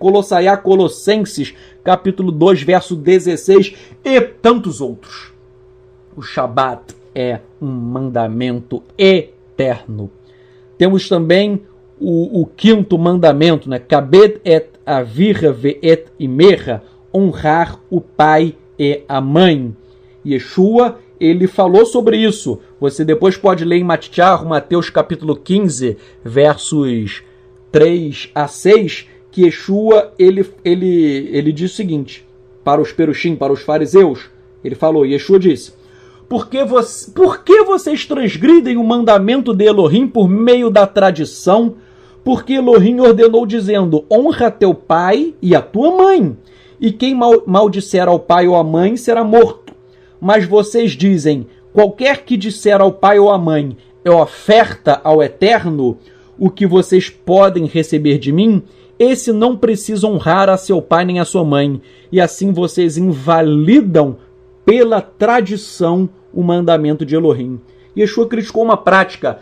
Colossenses, capítulo 2, verso 16 e tantos outros. O Shabat é um mandamento eterno. Temos também o quinto mandamento, né? Kabed et avir ve'et imecha, honrar o pai e a mãe. Yeshua, ele falou sobre isso. Você depois pode ler em Mateus capítulo 15, versos 3 a 6, que Yeshua, ele diz o seguinte, para os perushim, para os fariseus, ele falou, Yeshua disse, por que vocês transgridem o mandamento de Elohim por meio da tradição? Porque Elohim ordenou dizendo, honra teu pai e a tua mãe, e quem maldisser ao pai ou à mãe será morto. Mas vocês dizem, qualquer que disser ao pai ou à mãe, é oferta ao Eterno, o que vocês podem receber de mim, esse não precisa honrar a seu pai nem a sua mãe, e assim vocês invalidam pela tradição o mandamento de Elohim. Yeshua criticou uma prática.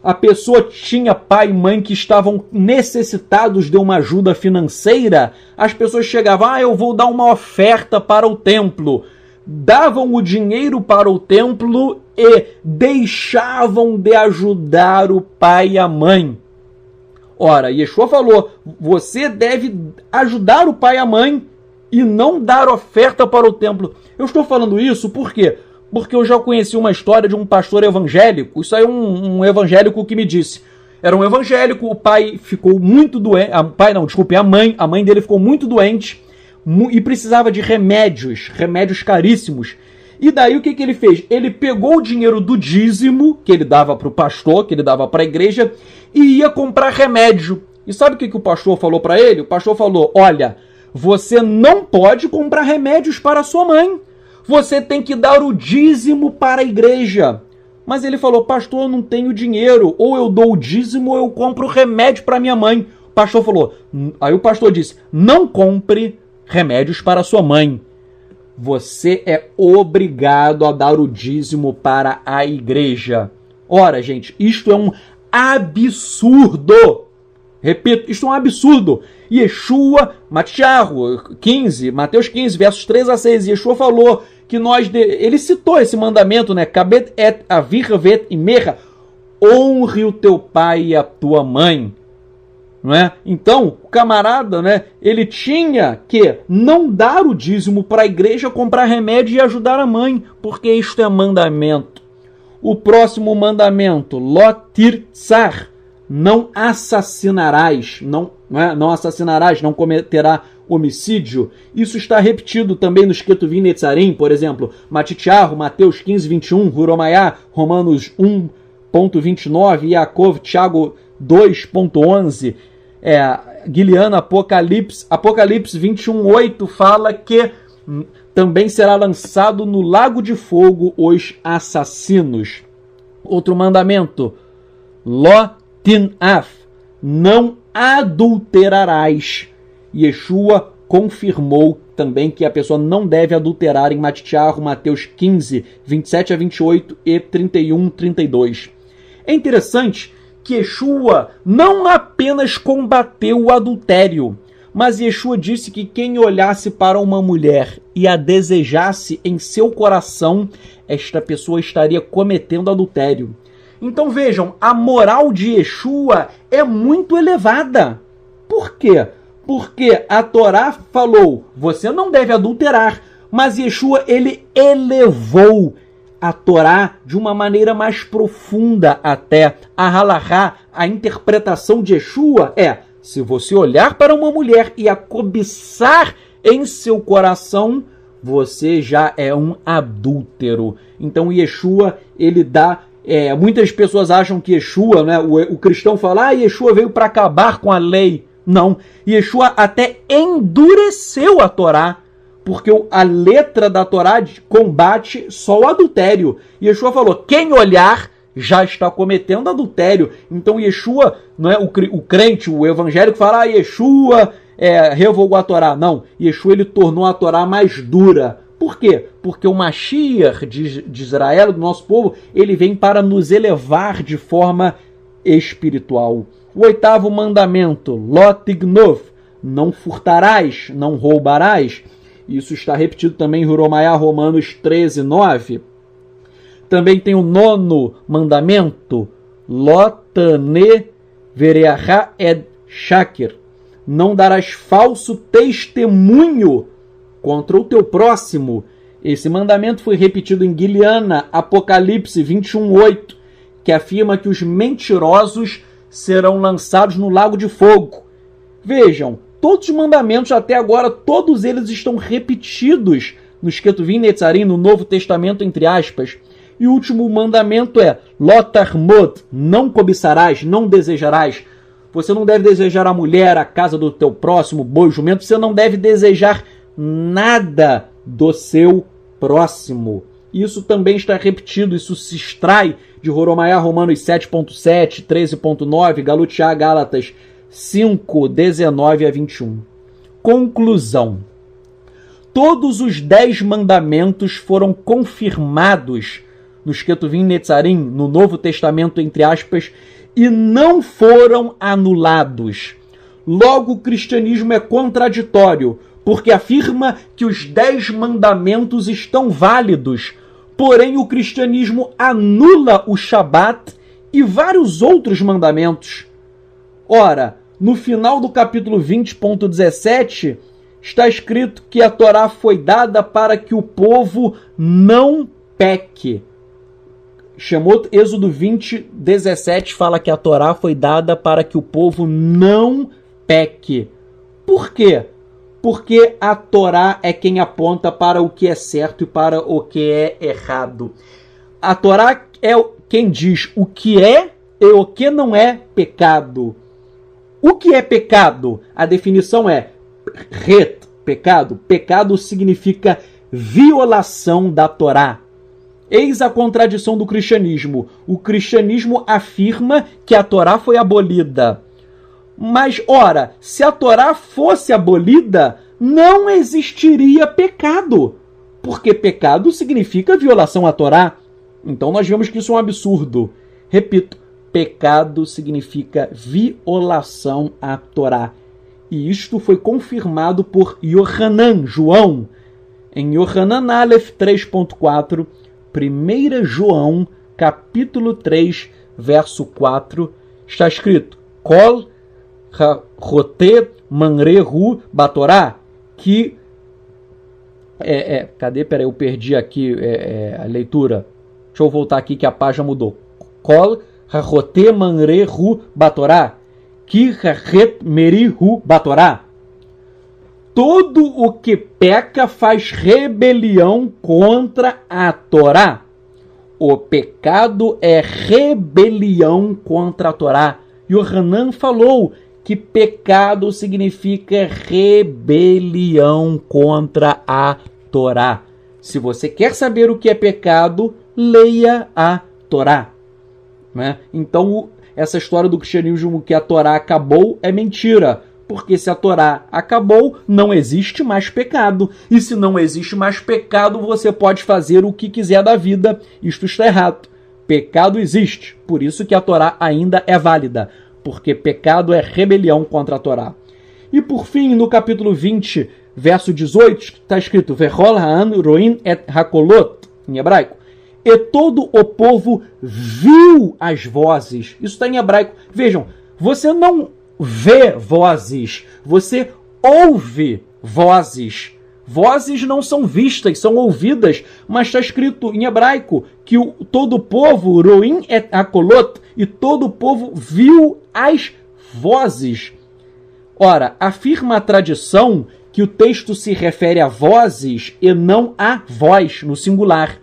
A pessoa tinha pai e mãe que estavam necessitados de uma ajuda financeira, as pessoas chegavam, eu vou dar uma oferta para o templo. Davam o dinheiro para o templo e deixavam de ajudar o pai e a mãe. Ora, Yeshua falou, você deve ajudar o pai e a mãe e não dar oferta para o templo. Eu estou falando isso por quê? Porque eu já conheci uma história de um pastor evangélico. Isso aí é um evangélico que me disse. Era um evangélico, o pai ficou muito doente. A mãe dele ficou muito doente e precisava de remédios caríssimos. E daí o que ele fez? Ele pegou o dinheiro do dízimo, que ele dava para o pastor, que ele dava para a igreja, e ia comprar remédio. E sabe o que o pastor falou para ele? O pastor falou, olha, você não pode comprar remédios para a sua mãe. Você tem que dar o dízimo para a igreja. Mas ele falou, pastor, eu não tenho dinheiro. Ou eu dou o dízimo ou eu compro remédio para minha mãe. O pastor falou, aí o pastor disse, não compre remédios para a sua mãe. Você é obrigado a dar o dízimo para a igreja. Ora, gente, isto é um absurdo. Repito, isto é um absurdo. Yeshua, Mateus 15, versos 3 a 6, Yeshua falou que ele citou esse mandamento, né? Kabed et avir ve'et imecha, honre o teu pai e a tua mãe. Não é? Então, o camarada, né, ele tinha que não dar o dízimo para a igreja, comprar remédio e ajudar a mãe, porque isto é mandamento. O próximo mandamento, Lo tirtzar, não assassinarás, não assassinarás, não cometerá homicídio. Isso está repetido também no Ketuvim Netzarim, por exemplo, Mateus 15, 21, Huromaiá, Romanos 1.29, Yaakov, Tiago 2.11, Guiliano, Apocalipse 21.8 fala que também será lançado no lago de fogo os assassinos. Outro mandamento, Lo tin'af, não adulterarás. Yeshua confirmou também que a pessoa não deve adulterar em Matitiahu, Mateus 15, 27 a 28 e 31, 32. É interessante que Yeshua não apenas combateu o adultério, mas Yeshua disse que quem olhasse para uma mulher e a desejasse em seu coração, esta pessoa estaria cometendo adultério. Então vejam, a moral de Yeshua é muito elevada. Por quê? Porque a Torá falou, você não deve adulterar, mas Yeshua, ele elevou a Torá de uma maneira mais profunda até. A halahá, a interpretação de Yeshua é, se você olhar para uma mulher e a cobiçar em seu coração, você já é um adúltero. Então Yeshua, ele dá... muitas pessoas acham que Yeshua, né, o cristão fala, Yeshua veio para acabar com a lei. Não, Yeshua até endureceu a Torá, porque a letra da Torá combate só o adultério. Yeshua falou, quem olhar já está cometendo adultério. Então Yeshua, não é, o crente, o evangélico fala, Yeshua revogou a Torá. Não, Yeshua ele tornou a Torá mais dura. Por quê? Porque o Mashiach de Israel, do nosso povo, ele vem para nos elevar de forma espiritual. O 8º mandamento, Lo tignov, não furtarás, não roubarás. Isso está repetido também em Romanos 13, 9. Também tem o 9º mandamento, Lo tane vereachá ed shakir, não darás falso testemunho contra o teu próximo. Esse mandamento foi repetido em Guiliana, Apocalipse 21:8, que afirma que os mentirosos serão lançados no lago de fogo. Vejam, todos os mandamentos até agora, todos eles estão repetidos no Ketuvim Netzarim, no Novo Testamento, entre aspas. E o último mandamento é Lo tarmod, não cobiçarás, não desejarás. Você não deve desejar a mulher, a casa do teu próximo, boi, jumento. Você não deve desejar nada do seu próximo. Isso também está repetido, isso se extrai de Romanos 7.7, 13.9, Galutiá, Gálatas 5, 19 a 21. Conclusão. Todos os 10 mandamentos foram confirmados nos Ketuvim Netzarim, no Novo Testamento, entre aspas, e não foram anulados. Logo, o cristianismo é contraditório, porque afirma que os 10 mandamentos estão válidos, porém o cristianismo anula o Shabat e vários outros mandamentos. Ora, no final do capítulo 20.17, está escrito que a Torá foi dada para que o povo não peque. Êxodo 20:17 fala que a Torá foi dada para que o povo não peque. Por quê? Porque a Torá é quem aponta para o que é certo e para o que é errado. A Torá é quem diz o que é e o que não é pecado. O que é pecado? A definição é pecado. Pecado significa violação da Torá. Eis a contradição do cristianismo. O cristianismo afirma que a Torá foi abolida. Mas, ora, se a Torá fosse abolida, não existiria pecado. Porque pecado significa violação à Torá. Então nós vemos que isso é um absurdo. Repito, pecado significa violação à Torá. E isto foi confirmado por Yohanan, João. Em Yohanan Aleph 3.4, 1 João, capítulo 3, verso 4, está escrito: Kol ha-rote manrehu batorá, que... cadê? Peraí, eu perdi aqui a leitura. Deixa eu voltar aqui que a página mudou. Kol ha-rote manrehu batorá, ki ha-het merihu batorá. Todo o que peca faz rebelião contra a Torá. O pecado é rebelião contra a Torá. Yohanan falou que pecado significa rebelião contra a Torá. Se você quer saber o que é pecado, leia a Torá. Né? Então, essa história do cristianismo que a Torá acabou é mentira. Porque se a Torá acabou, não existe mais pecado. E se não existe mais pecado, você pode fazer o que quiser da vida. Isto está errado. Pecado existe. Por isso que a Torá ainda é válida. Porque pecado é rebelião contra a Torá. E por fim, no capítulo 20, verso 18, está escrito Vechol ha'an roin et hakolot, em hebraico. E todo o povo viu as vozes. Isso está em hebraico. Vejam, você não vê vozes, você ouve vozes. Vozes não são vistas, são ouvidas, mas está escrito em hebraico que todo o povo, roin et hakolot, e todo o povo viu as vozes. Ora, afirma a tradição que o texto se refere a vozes e não a voz, no singular.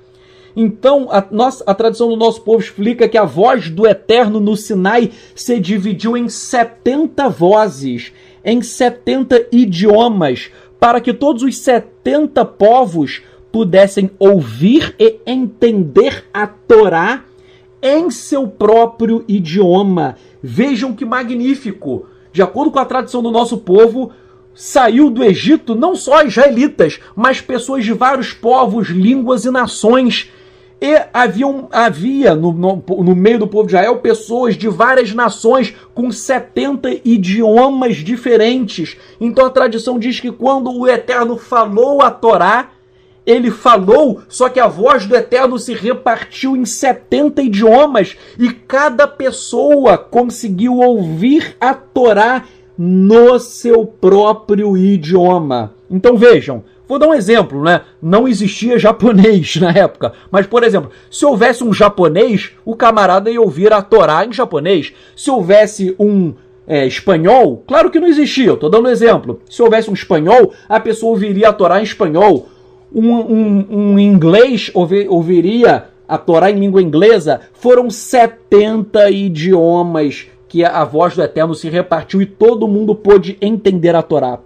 Então, a tradição do nosso povo explica que a voz do Eterno no Sinai se dividiu em 70 vozes, em 70 idiomas, para que todos os 70 povos pudessem ouvir e entender a Torá em seu próprio idioma. Vejam que magnífico! De acordo com a tradição do nosso povo, saiu do Egito não só israelitas, mas pessoas de vários povos, línguas e nações. E havia no meio do povo de Israel pessoas de várias nações com 70 idiomas diferentes. Então a tradição diz que quando o Eterno falou a Torá, ele falou, só que a voz do Eterno se repartiu em 70 idiomas e cada pessoa conseguiu ouvir a Torá no seu próprio idioma. Então vejam, vou dar um exemplo, né? Não existia japonês na época, mas, por exemplo, se houvesse um japonês, o camarada ia ouvir a Torá em japonês. Se houvesse um espanhol, claro que não existia, eu estou dando um exemplo. Se houvesse um espanhol, a pessoa ouviria a Torá em espanhol. Um inglês ouviria a Torá em língua inglesa. Foram 70 idiomas que a voz do Eterno se repartiu e todo mundo pôde entender a Torá.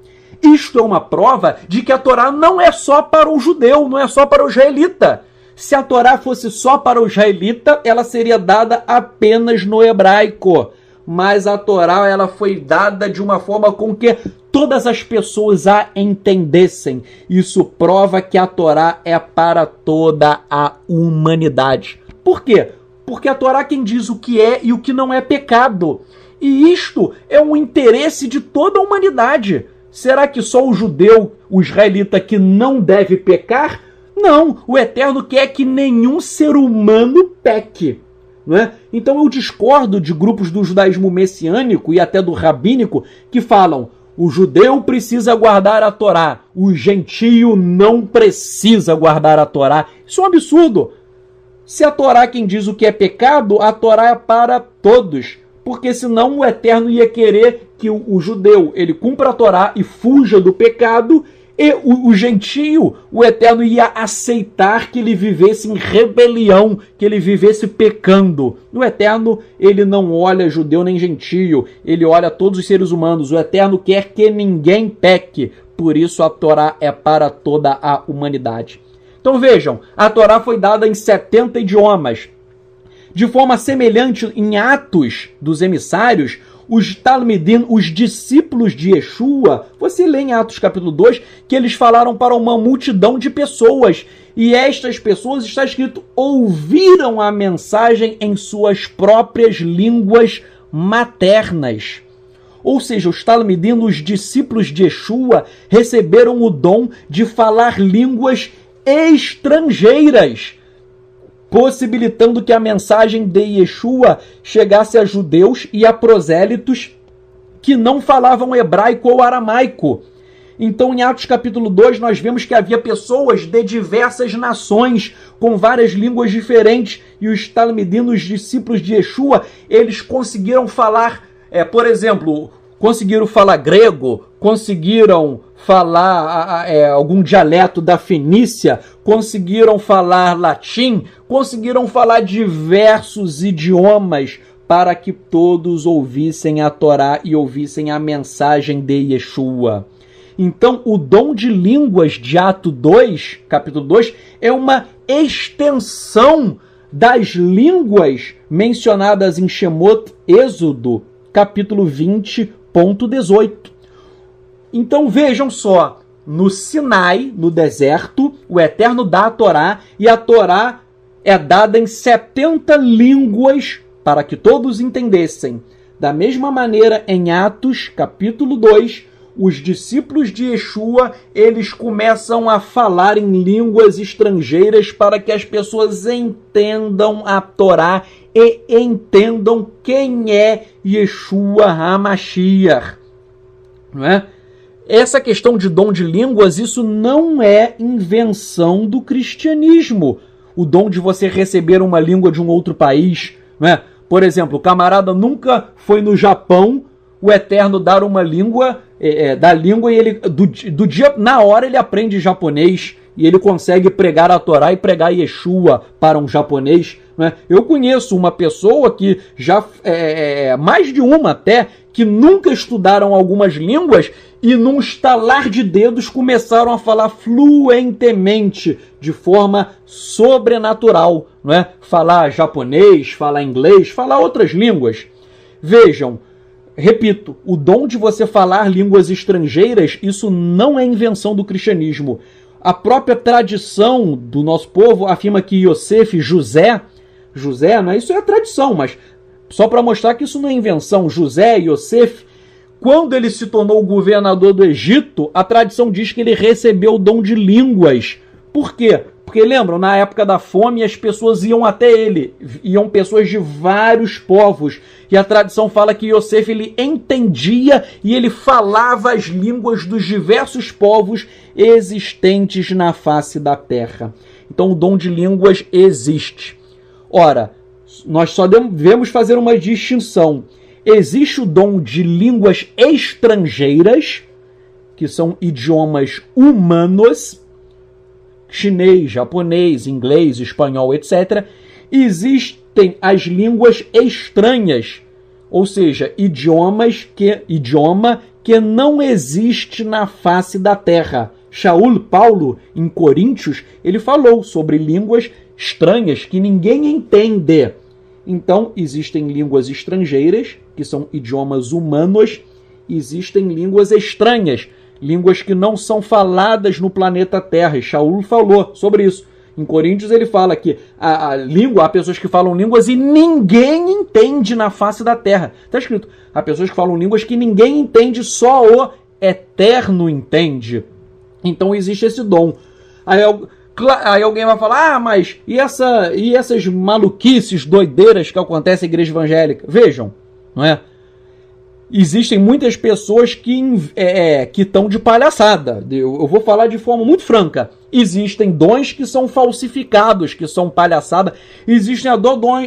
Isto é uma prova de que a Torá não é só para o judeu, não é só para o israelita. Se a Torá fosse só para o israelita, ela seria dada apenas no hebraico. Mas a Torá ela foi dada de uma forma com que todas as pessoas a entendessem. Isso prova que a Torá é para toda a humanidade. Por quê? Porque a Torá quem diz o que é e o que não é pecado. E isto é um interesse de toda a humanidade. Será que só o judeu, o israelita, que não deve pecar? Não, o Eterno quer que nenhum ser humano peque. Não é? Então eu discordo de grupos do judaísmo messiânico e até do rabínico que falam o judeu precisa guardar a Torá, o gentio não precisa guardar a Torá. Isso é um absurdo. Se a Torá quem diz o que é pecado, a Torá é para todos. Porque senão o Eterno ia querer que o judeu ele cumpra a Torá e fuja do pecado, e o gentio, o Eterno ia aceitar que ele vivesse em rebelião, que ele vivesse pecando. O Eterno, ele não olha judeu nem gentio, ele olha todos os seres humanos. O Eterno quer que ninguém peque, por isso a Torá é para toda a humanidade. Então vejam, a Torá foi dada em 70 idiomas. De forma semelhante, em Atos dos Emissários, os Talmidim, os discípulos de Yeshua, você lê em Atos capítulo 2, que eles falaram para uma multidão de pessoas. E estas pessoas, está escrito, ouviram a mensagem em suas próprias línguas maternas. Ou seja, os Talmidim, os discípulos de Yeshua, receberam o dom de falar línguas estrangeiras, possibilitando que a mensagem de Yeshua chegasse a judeus e a prosélitos que não falavam hebraico ou aramaico. Então, em Atos capítulo 2, nós vemos que havia pessoas de diversas nações, com várias línguas diferentes, e os Talmidim, os discípulos de Yeshua, eles conseguiram falar, por exemplo, conseguiram falar grego, conseguiram falar algum dialeto da Fenícia, conseguiram falar latim, conseguiram falar diversos idiomas para que todos ouvissem a Torá e ouvissem a mensagem de Yeshua. Então, o dom de línguas de Atos 2, capítulo 2, é uma extensão das línguas mencionadas em Shemot, Êxodo, capítulo 20.18. Então, vejam só, no Sinai, no deserto, o Eterno dá a Torá, e a Torá é dada em 70 línguas para que todos entendessem. Da mesma maneira, em Atos, capítulo 2, os discípulos de Yeshua, eles começam a falar em línguas estrangeiras para que as pessoas entendam a Torá e entendam quem é Yeshua HaMashiach. Não é? Essa questão de dom de línguas, isso não é invenção do cristianismo. O dom de você receber uma língua de um outro país, não é? Por exemplo, o camarada nunca foi no Japão, o Eterno dar uma língua, da língua, e ele, do dia, na hora ele aprende japonês, e ele consegue pregar a Torá e pregar Yeshua para um japonês. Né? Eu conheço uma pessoa que já, mais de uma até, que nunca estudaram algumas línguas e num estalar de dedos começaram a falar fluentemente, de forma sobrenatural. Não é? Falar japonês, falar inglês, falar outras línguas. Vejam, repito, o dom de você falar línguas estrangeiras, isso não é invenção do cristianismo. A própria tradição do nosso povo afirma que José, não é? Isso é tradição, mas só para mostrar que isso não é invenção. Yosef, quando ele se tornou governador do Egito, a tradição diz que ele recebeu o dom de línguas. Por quê? Porque lembram, na época da fome, as pessoas iam até ele, iam pessoas de vários povos, e a tradição fala que Yosef, ele entendia e ele falava as línguas dos diversos povos existentes na face da terra. Então o dom de línguas existe. Ora, nós só devemos fazer uma distinção. Existe o dom de línguas estrangeiras, que são idiomas humanos, chinês, japonês, inglês, espanhol, etc. Existem as línguas estranhas, ou seja, idioma que não existe na face da terra. Paulo, em Coríntios, ele falou sobre línguas estranhas que ninguém entende. Então, existem línguas estrangeiras, que são idiomas humanos, existem línguas estranhas, línguas que não são faladas no planeta Terra. E Shaul falou sobre isso. Em Coríntios ele fala que há pessoas que falam línguas e ninguém entende na face da Terra. Está escrito, há pessoas que falam línguas que ninguém entende, só o Eterno entende. Então existe esse dom. Aí alguém vai falar, mas e essas maluquices, doideiras que acontecem na igreja evangélica? Vejam, não é? Existem muitas pessoas que estão de palhaçada. Eu vou falar de forma muito franca. Existem dons que são falsificados, que são palhaçada. Existem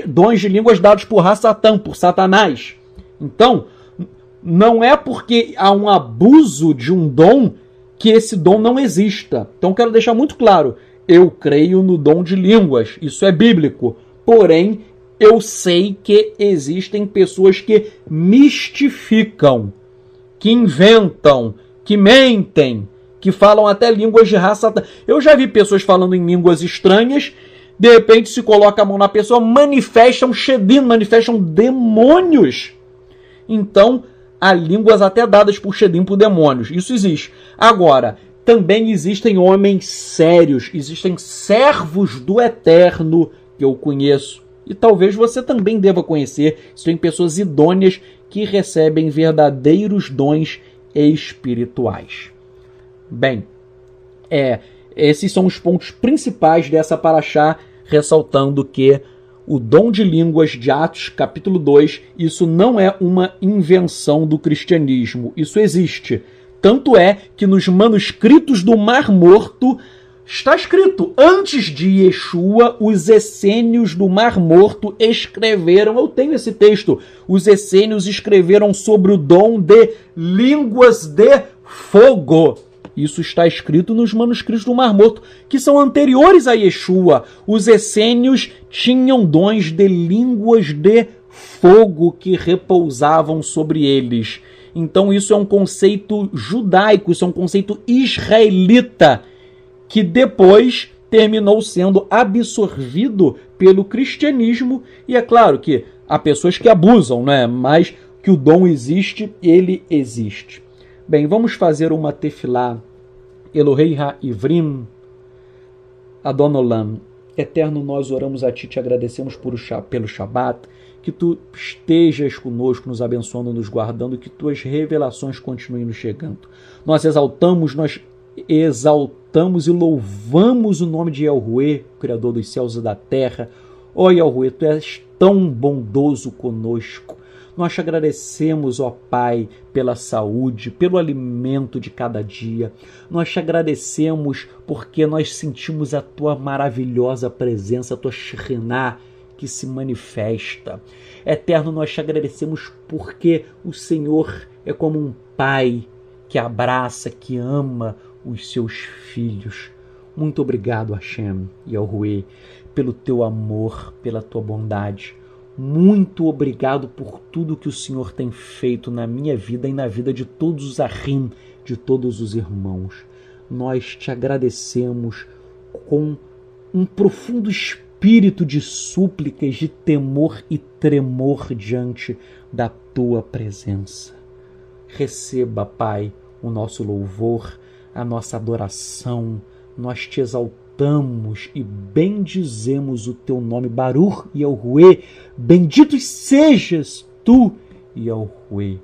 dons de línguas dados por Satã, por Satanás. Então, não é porque há um abuso de um dom que esse dom não exista. Então, quero deixar muito claro. Eu creio no dom de línguas. Isso é bíblico. Porém, eu sei que existem pessoas que mistificam, que inventam, que mentem, que falam até línguas de raça. Eu já vi pessoas falando em línguas estranhas, de repente se coloca a mão na pessoa, manifestam Shedim, manifestam demônios. Então, há línguas até dadas por Shedim, por demônios. Isso existe. Agora, também existem homens sérios, existem servos do Eterno que eu conheço. E talvez você também deva conhecer. São pessoas idôneas que recebem verdadeiros dons espirituais. Bem, esses são os pontos principais dessa paraxá, ressaltando que o dom de línguas de Atos, capítulo 2, isso não é uma invenção do cristianismo. Isso existe. Tanto é que nos manuscritos do Mar Morto está escrito, antes de Yeshua, os essênios do Mar Morto escreveram, eu tenho esse texto, os essênios escreveram sobre o dom de línguas de fogo. Isso está escrito nos manuscritos do Mar Morto, que são anteriores a Yeshua. Os essênios tinham dons de línguas de fogo que repousavam sobre eles. Então isso é um conceito judaico, isso é um conceito israelita, que depois terminou sendo absorvido pelo cristianismo. E é claro que há pessoas que abusam, né? Mas que o dom existe, ele existe. Bem, vamos fazer uma tefilá. Elohei ha-ivrim, Adon Olam. Eterno, nós oramos a Ti, te agradecemos pelo Shabat, que Tu estejas conosco, nos abençoando, nos guardando, que Tuas revelações continuem nos chegando. Nós exaltamos e louvamos o nome de Yahuwah, Criador dos céus e da terra. Ó Yahuwah, Tu és tão bondoso conosco. Nós te agradecemos, ó Pai, pela saúde, pelo alimento de cada dia. Nós te agradecemos porque nós sentimos a Tua maravilhosa presença, a Tua Shekhinah que se manifesta. Eterno, nós te agradecemos porque o Senhor é como um pai que abraça, que ama os seus filhos. Muito obrigado, Hashem, Yahuwah, pelo Teu amor, pela Tua bondade. Muito obrigado por tudo que o Senhor tem feito na minha vida e na vida de todos os Ahim, de todos os irmãos. Nós te agradecemos com um profundo espírito de súplicas, de temor e tremor diante da Tua presença. Receba, Pai, o nosso louvor, a nossa adoração. Nós te exaltamos e bendizemos o Teu nome, Baruch Yahuwah. Bendito sejas Tu, Yahuwah.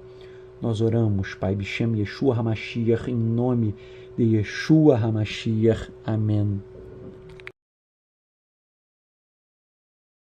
Nós oramos, Pai, Bishem Yeshua HaMashiach, em nome de Yeshua HaMashiach. Amém.